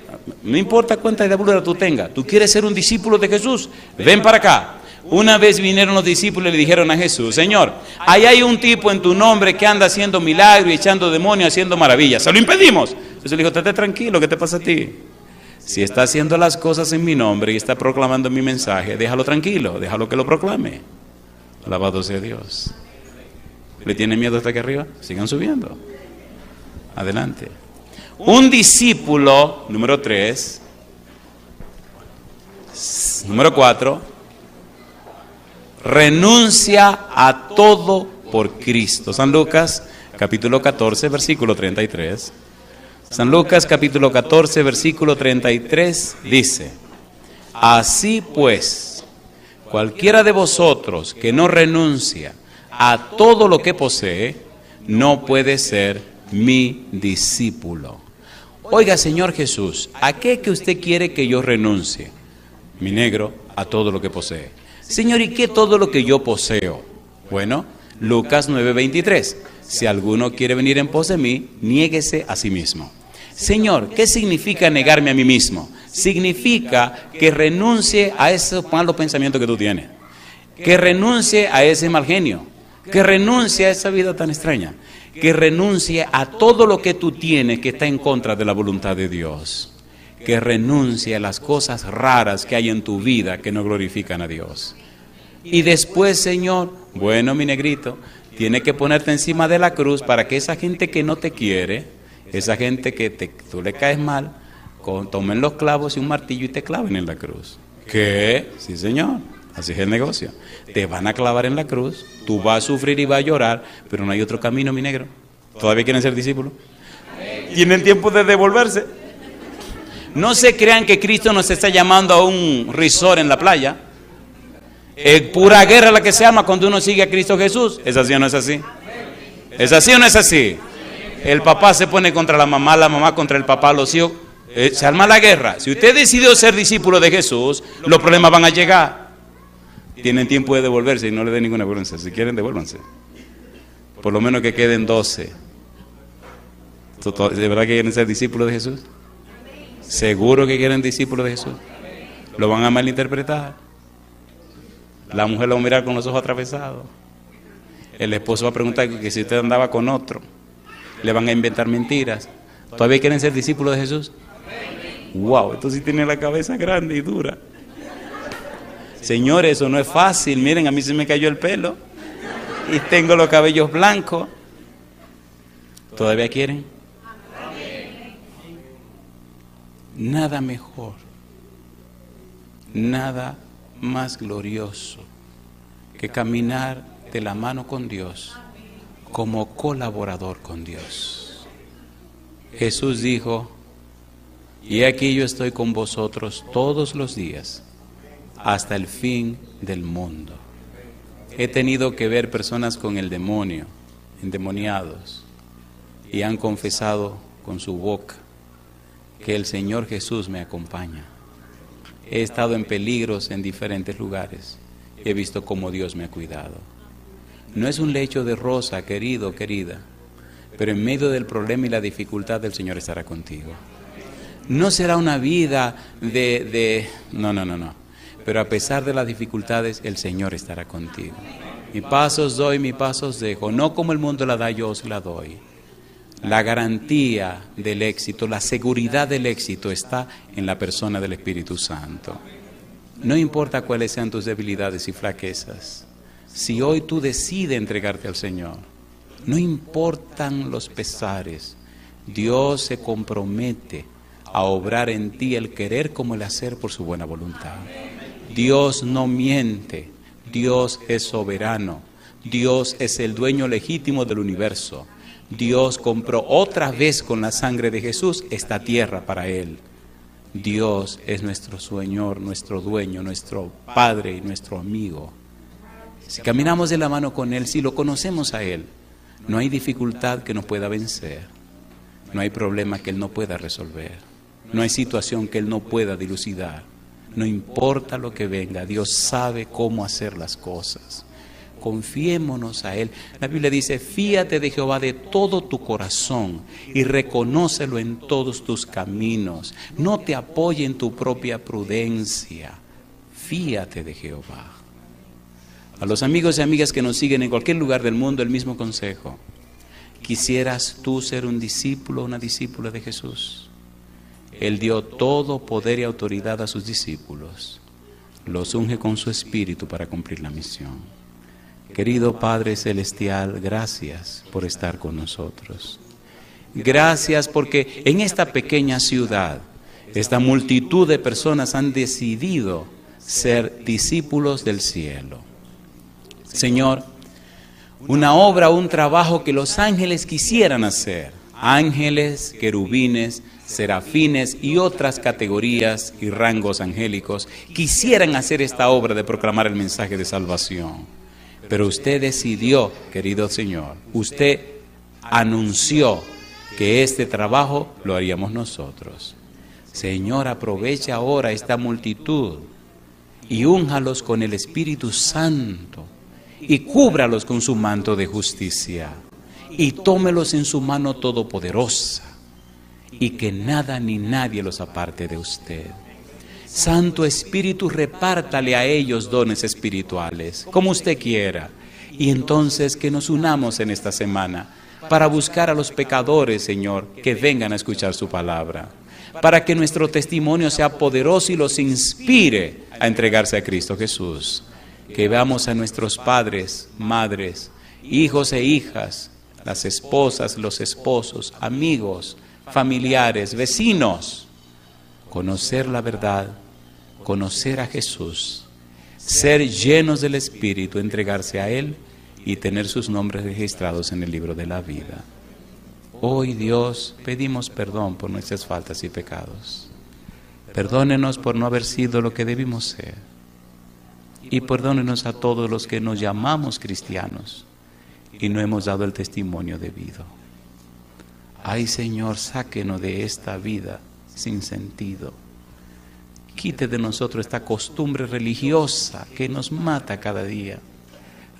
no importa cuánta diablura tú tengas, ¿tú quieres ser un discípulo de Jesús? Ven para acá. Una vez vinieron los discípulos y le dijeron a Jesús, Señor, ahí hay un tipo en tu nombre que anda haciendo milagros y echando demonios, haciendo maravillas. Se lo impedimos. Entonces le dijo, estate tranquilo, ¿qué te pasa a ti? Si está haciendo las cosas en mi nombre y está proclamando mi mensaje, déjalo tranquilo, déjalo que lo proclame. Alabado sea Dios. ¿Le tienen miedo hasta aquí arriba? Sigan subiendo. Adelante. Un discípulo, número 3, número 4, renuncia a todo por Cristo. San Lucas, capítulo 14, versículo 33. San Lucas, capítulo 14, versículo 33, dice, así pues, cualquiera de vosotros que no renuncia a todo lo que posee, no puede ser mi discípulo. Oiga, Señor Jesús, ¿a qué que usted quiere que yo renuncie? Mi negro, a todo lo que posee. Señor, ¿y qué todo lo que yo poseo? Bueno, Lucas 9:23. Si alguno quiere venir en pos de mí, niéguese a sí mismo. Señor, ¿qué significa negarme a mí mismo? Significa que renuncie a esos malos pensamientos que tú tienes, que renuncie a ese mal genio, que renuncie a esa vida tan extraña, que renuncie a todo lo que tú tienes que está en contra de la voluntad de Dios, que renuncie a las cosas raras que hay en tu vida que no glorifican a Dios. Y después, Señor, bueno, mi negrito, tienes que ponerte encima de la cruz para que esa gente que no te quiere, esa gente que tú le caes mal, tomen los clavos y un martillo y te claven en la cruz. ¿Qué? Sí, Señor, así es el negocio. Te van a clavar en la cruz, tú vas a sufrir y vas a llorar, pero no hay otro camino, mi negro. ¿Todavía quieren ser discípulos? ¿Tienen tiempo de devolverse? No se crean que Cristo nos está llamando a un resort en la playa. Es pura guerra la que se arma cuando uno sigue a Cristo Jesús. ¿Es así o no es así? ¿Es así o no es así? El papá se pone contra la mamá contra el papá, los hijos. Se arma la guerra. Si usted decidió ser discípulo de Jesús, los problemas van a llegar. Tienen tiempo de devolverse y no le den ninguna vergüenza. Si quieren, devuélvanse. Por lo menos que queden 12. ¿De verdad que quieren ser discípulos de Jesús? ¿Seguro que quieren discípulos de Jesús? ¿Lo van a malinterpretar? La mujer lo va a mirar con los ojos atravesados. El esposo va a preguntar que si usted andaba con otro. Le van a inventar mentiras. ¿Todavía quieren ser discípulos de Jesús? Wow, esto sí tiene la cabeza grande y dura. Señores, eso no es fácil. Miren, a mí se me cayó el pelo y tengo los cabellos blancos. ¿Todavía quieren? Nada mejor, nada más glorioso que caminar de la mano con Dios como colaborador con Dios. Jesús dijo: y aquí yo estoy con vosotros todos los días hasta el fin del mundo. He tenido que ver personas con el demonio, endemoniados, y han confesado con su boca que el Señor Jesús me acompaña. He estado en peligros en diferentes lugares. He visto cómo Dios me ha cuidado. No es un lecho de rosa, querido, querida, pero en medio del problema y la dificultad el Señor estará contigo. No será una vida no. Pero a pesar de las dificultades, el Señor estará contigo. Mi paz os doy, mi paz os dejo. No como el mundo la da, yo os la doy. La garantía del éxito, la seguridad del éxito está en la persona del Espíritu Santo. No importa cuáles sean tus debilidades y flaquezas. Si hoy tú decides entregarte al Señor, no importan los pesares. Dios se compromete a obrar en ti el querer como el hacer por su buena voluntad. Dios no miente. Dios es soberano. Dios es el dueño legítimo del universo. Dios compró otra vez con la sangre de Jesús esta tierra para Él. Dios es nuestro Señor, nuestro dueño, nuestro Padre y nuestro amigo. Si caminamos de la mano con Él, si lo conocemos a Él, no hay dificultad que nos pueda vencer. No hay problema que Él no pueda resolver. No hay situación que Él no pueda dilucidar. No importa lo que venga, Dios sabe cómo hacer las cosas. Confiémonos a Él. La Biblia dice: fíate de Jehová de todo tu corazón y reconócelo en todos tus caminos. No te apoye en tu propia prudencia. Fíate de Jehová. A los amigos y amigas que nos siguen en cualquier lugar del mundo, el mismo consejo. ¿Quisieras tú ser un discípulo o una discípula de Jesús? Él dio todo poder y autoridad a sus discípulos. Los unge con su espíritu para cumplir la misión. Querido Padre Celestial, gracias por estar con nosotros. Gracias porque en esta pequeña ciudad, esta multitud de personas han decidido ser discípulos del cielo. Señor, una obra, un trabajo que los ángeles quisieran hacer. Ángeles, querubines, serafines y otras categorías y rangos angélicos quisieran hacer esta obra de proclamar el mensaje de salvación. Pero usted decidió, querido Señor, usted anunció que este trabajo lo haríamos nosotros. Señor, aprovecha ahora esta multitud y únjalos con el Espíritu Santo y cúbralos con su manto de justicia, y tómelos en su mano todopoderosa, y que nada ni nadie los aparte de usted. Santo Espíritu, repártale a ellos dones espirituales, como usted quiera, y entonces que nos unamos en esta semana para buscar a los pecadores, Señor, que vengan a escuchar su palabra, para que nuestro testimonio sea poderoso y los inspire a entregarse a Cristo Jesús. Que veamos a nuestros padres, madres, hijos e hijas, las esposas, los esposos, amigos, familiares, vecinos, conocer la verdad, conocer a Jesús, ser llenos del Espíritu, entregarse a Él y tener sus nombres registrados en el libro de la vida. Hoy, Dios, pedimos perdón por nuestras faltas y pecados. Perdónenos por no haber sido lo que debimos ser. Y perdónenos a todos los que nos llamamos cristianos y no hemos dado el testimonio debido. Ay, Señor, sáquenos de esta vida sin sentido. Quite de nosotros esta costumbre religiosa que nos mata cada día.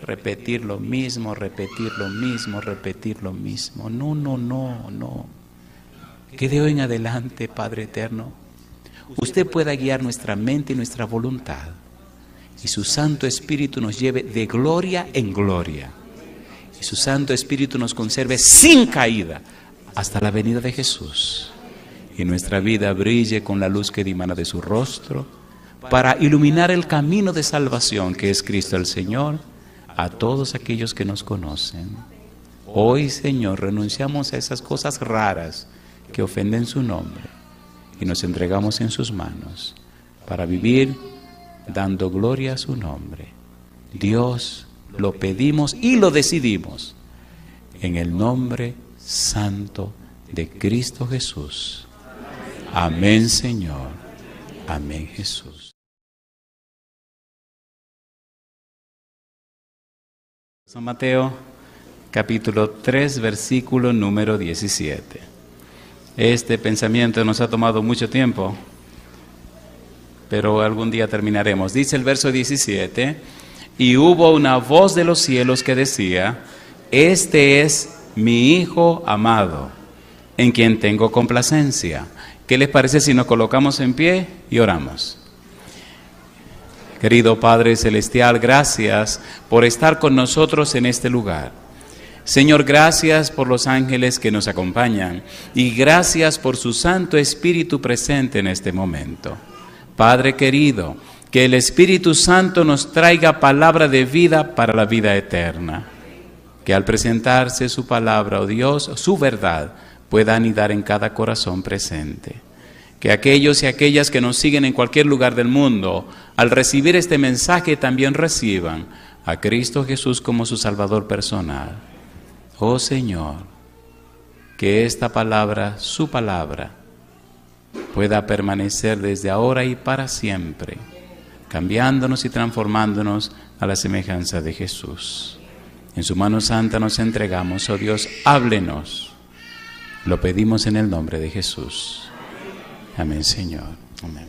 Repetir lo mismo, repetir lo mismo, repetir lo mismo. No. Que de hoy en adelante, Padre eterno, usted pueda guiar nuestra mente y nuestra voluntad, y su Santo Espíritu nos lleve de gloria en gloria, y su Santo Espíritu nos conserve sin caída hasta la venida de Jesús, y nuestra vida brille con la luz que dimana de su rostro, para iluminar el camino de salvación que es Cristo el Señor, a todos aquellos que nos conocen. Hoy, Señor, renunciamos a esas cosas raras que ofenden su nombre y nos entregamos en sus manos para vivir dando gloria a su nombre. Dios, lo pedimos y lo decidimos en el nombre santo de Cristo Jesús. Amén, Señor. Amén, Jesús. San Mateo, capítulo 3, versículo número 17. Este pensamiento nos ha tomado mucho tiempo, pero algún día terminaremos. Dice el verso 17, y hubo una voz de los cielos que decía, este es mi Hijo amado, en quien tengo complacencia. ¿Qué les parece si nos colocamos en pie y oramos? Querido Padre Celestial, gracias por estar con nosotros en este lugar. Señor, gracias por los ángeles que nos acompañan y gracias por su Santo Espíritu presente en este momento. Padre querido, que el Espíritu Santo nos traiga palabra de vida para la vida eterna. Que al presentarse su palabra, oh Dios, su verdad, pueda anidar en cada corazón presente. Que aquellos y aquellas que nos siguen en cualquier lugar del mundo, al recibir este mensaje también reciban a Cristo Jesús como su Salvador personal. Oh Señor, que esta palabra, su palabra, pueda permanecer desde ahora y para siempre, cambiándonos y transformándonos a la semejanza de Jesús. En su mano santa nos entregamos, oh Dios, háblenos. Lo pedimos en el nombre de Jesús. Amén, Señor. Amén.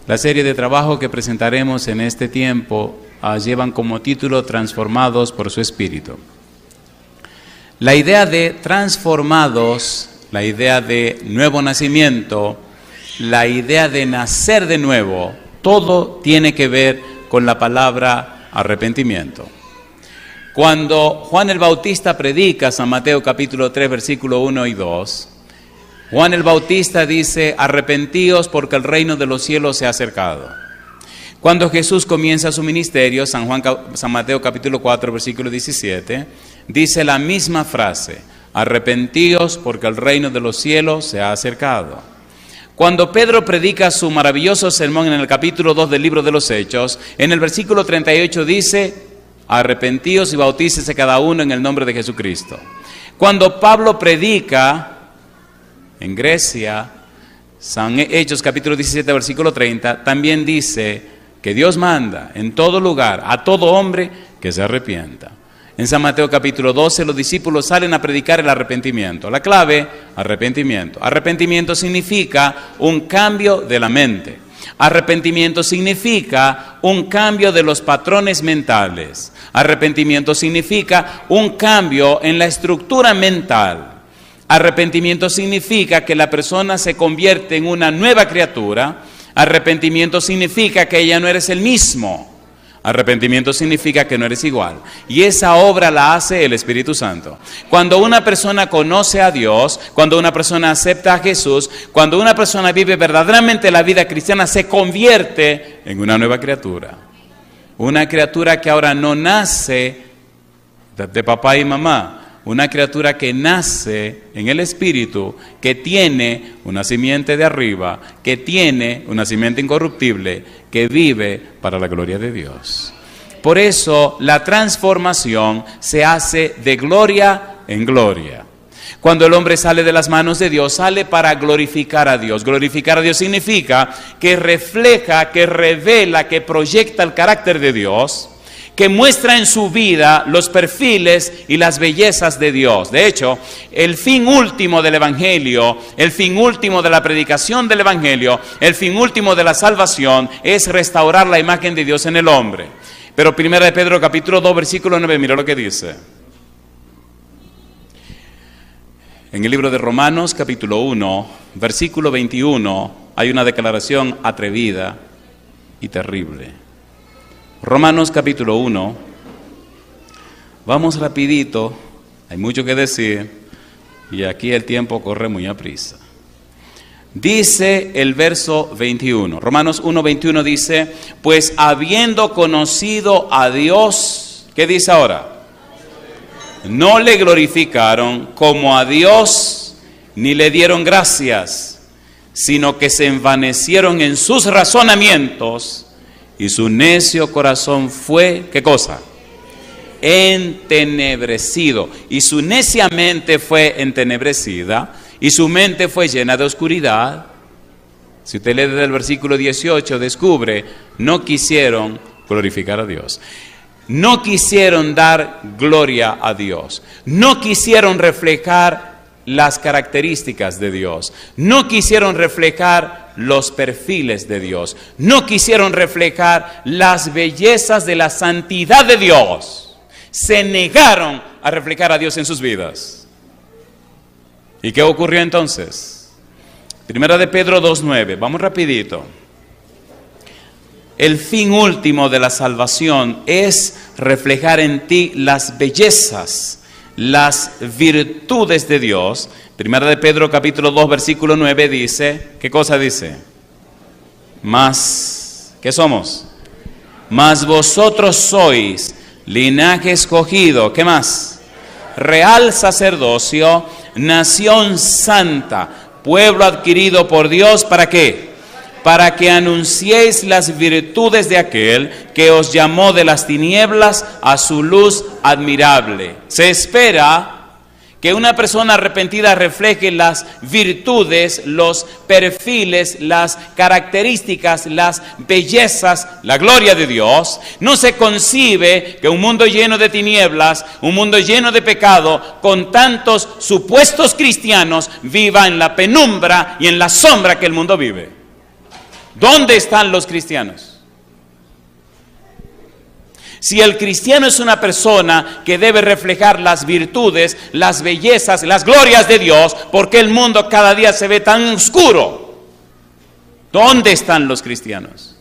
La serie de trabajo que presentaremos en este tiempo llevan como título Transformados por su Espíritu. La idea de transformados, la idea de nuevo nacimiento, la idea de nacer de nuevo, todo tiene que ver con la palabra arrepentimiento. Cuando Juan el Bautista predica, San Mateo capítulo 3, versículo 1 y 2, Juan el Bautista dice, arrepentíos porque el reino de los cielos se ha acercado. Cuando Jesús comienza su ministerio, San Mateo capítulo 4, versículo 17, dice la misma frase, arrepentíos porque el reino de los cielos se ha acercado. Cuando Pedro predica su maravilloso sermón en el capítulo 2 del libro de los Hechos, en el versículo 38 dice, arrepentíos y bautícese cada uno en el nombre de Jesucristo. Cuando Pablo predica en Grecia, San Hechos capítulo 17 versículo 30, también dice que Dios manda en todo lugar a todo hombre que se arrepienta. En San Mateo capítulo 12 los discípulos salen a predicar el arrepentimiento. La clave, arrepentimiento. Arrepentimiento significa un cambio de la mente. Arrepentimiento significa un cambio de los patrones mentales. Arrepentimiento significa un cambio en la estructura mental. Arrepentimiento significa que la persona se convierte en una nueva criatura. Arrepentimiento significa que ya no eres el mismo. Arrepentimiento significa que no eres igual. Y esa obra la hace el Espíritu Santo. Cuando una persona conoce a Dios, cuando una persona acepta a Jesús, cuando una persona vive verdaderamente la vida cristiana, se convierte en una nueva criatura. Una criatura que ahora no nace de papá y mamá. Una criatura que nace en el Espíritu, que tiene una simiente de arriba, que tiene una simiente incorruptible, que vive para la gloria de Dios. Por eso la transformación se hace de gloria en gloria. Cuando el hombre sale de las manos de Dios, sale para glorificar a Dios. Glorificar a Dios significa que refleja, que revela, que proyecta el carácter de Dios, que muestra en su vida los perfiles y las bellezas de Dios. De hecho, el fin último del Evangelio, el fin último de la predicación del Evangelio, el fin último de la salvación es restaurar la imagen de Dios en el hombre. Pero 1 de Pedro capítulo 2 versículo 9, mira lo que dice. En el libro de Romanos capítulo 1, versículo 21, hay una declaración atrevida y terrible. Romanos capítulo 1, vamos rapidito, hay mucho que decir y aquí el tiempo corre muy aprisa. Dice el verso 21, Romanos 1, 21 dice, pues habiendo conocido a Dios, ¿qué dice ahora? No le glorificaron como a Dios, ni le dieron gracias, sino que se envanecieron en sus razonamientos, y su necio corazón fue, ¿qué cosa? Entenebrecido. Y su necia mente fue entenebrecida, y su mente fue llena de oscuridad. Si usted lee desde el versículo 18, descubre, no quisieron glorificar a Dios. No quisieron dar gloria a Dios. No quisieron reflejar las características de Dios. No quisieron reflejar los perfiles de Dios. No quisieron reflejar las bellezas de la santidad de Dios. Se negaron a reflejar a Dios en sus vidas. ¿Y qué ocurrió entonces? Primera de Pedro 2:9. Vamos rapidito. El fin último de la salvación es reflejar en ti las bellezas, las virtudes de Dios. Primera de Pedro capítulo 2 versículo 9 dice, ¿qué cosa dice? Más, ¿qué somos? Mas vosotros sois linaje escogido, ¿qué más? Real sacerdocio, nación santa, pueblo adquirido por Dios, ¿para qué? Para que anunciéis las virtudes de aquel que os llamó de las tinieblas a su luz admirable. Se espera que una persona arrepentida refleje las virtudes, los perfiles, las características, las bellezas, la gloria de Dios. No se concibe que un mundo lleno de tinieblas, un mundo lleno de pecado, con tantos supuestos cristianos, viva en la penumbra y en la sombra que el mundo vive. ¿Dónde están los cristianos? Si el cristiano es una persona que debe reflejar las virtudes, las bellezas, las glorias de Dios, ¿por qué el mundo cada día se ve tan oscuro? ¿Dónde están los cristianos?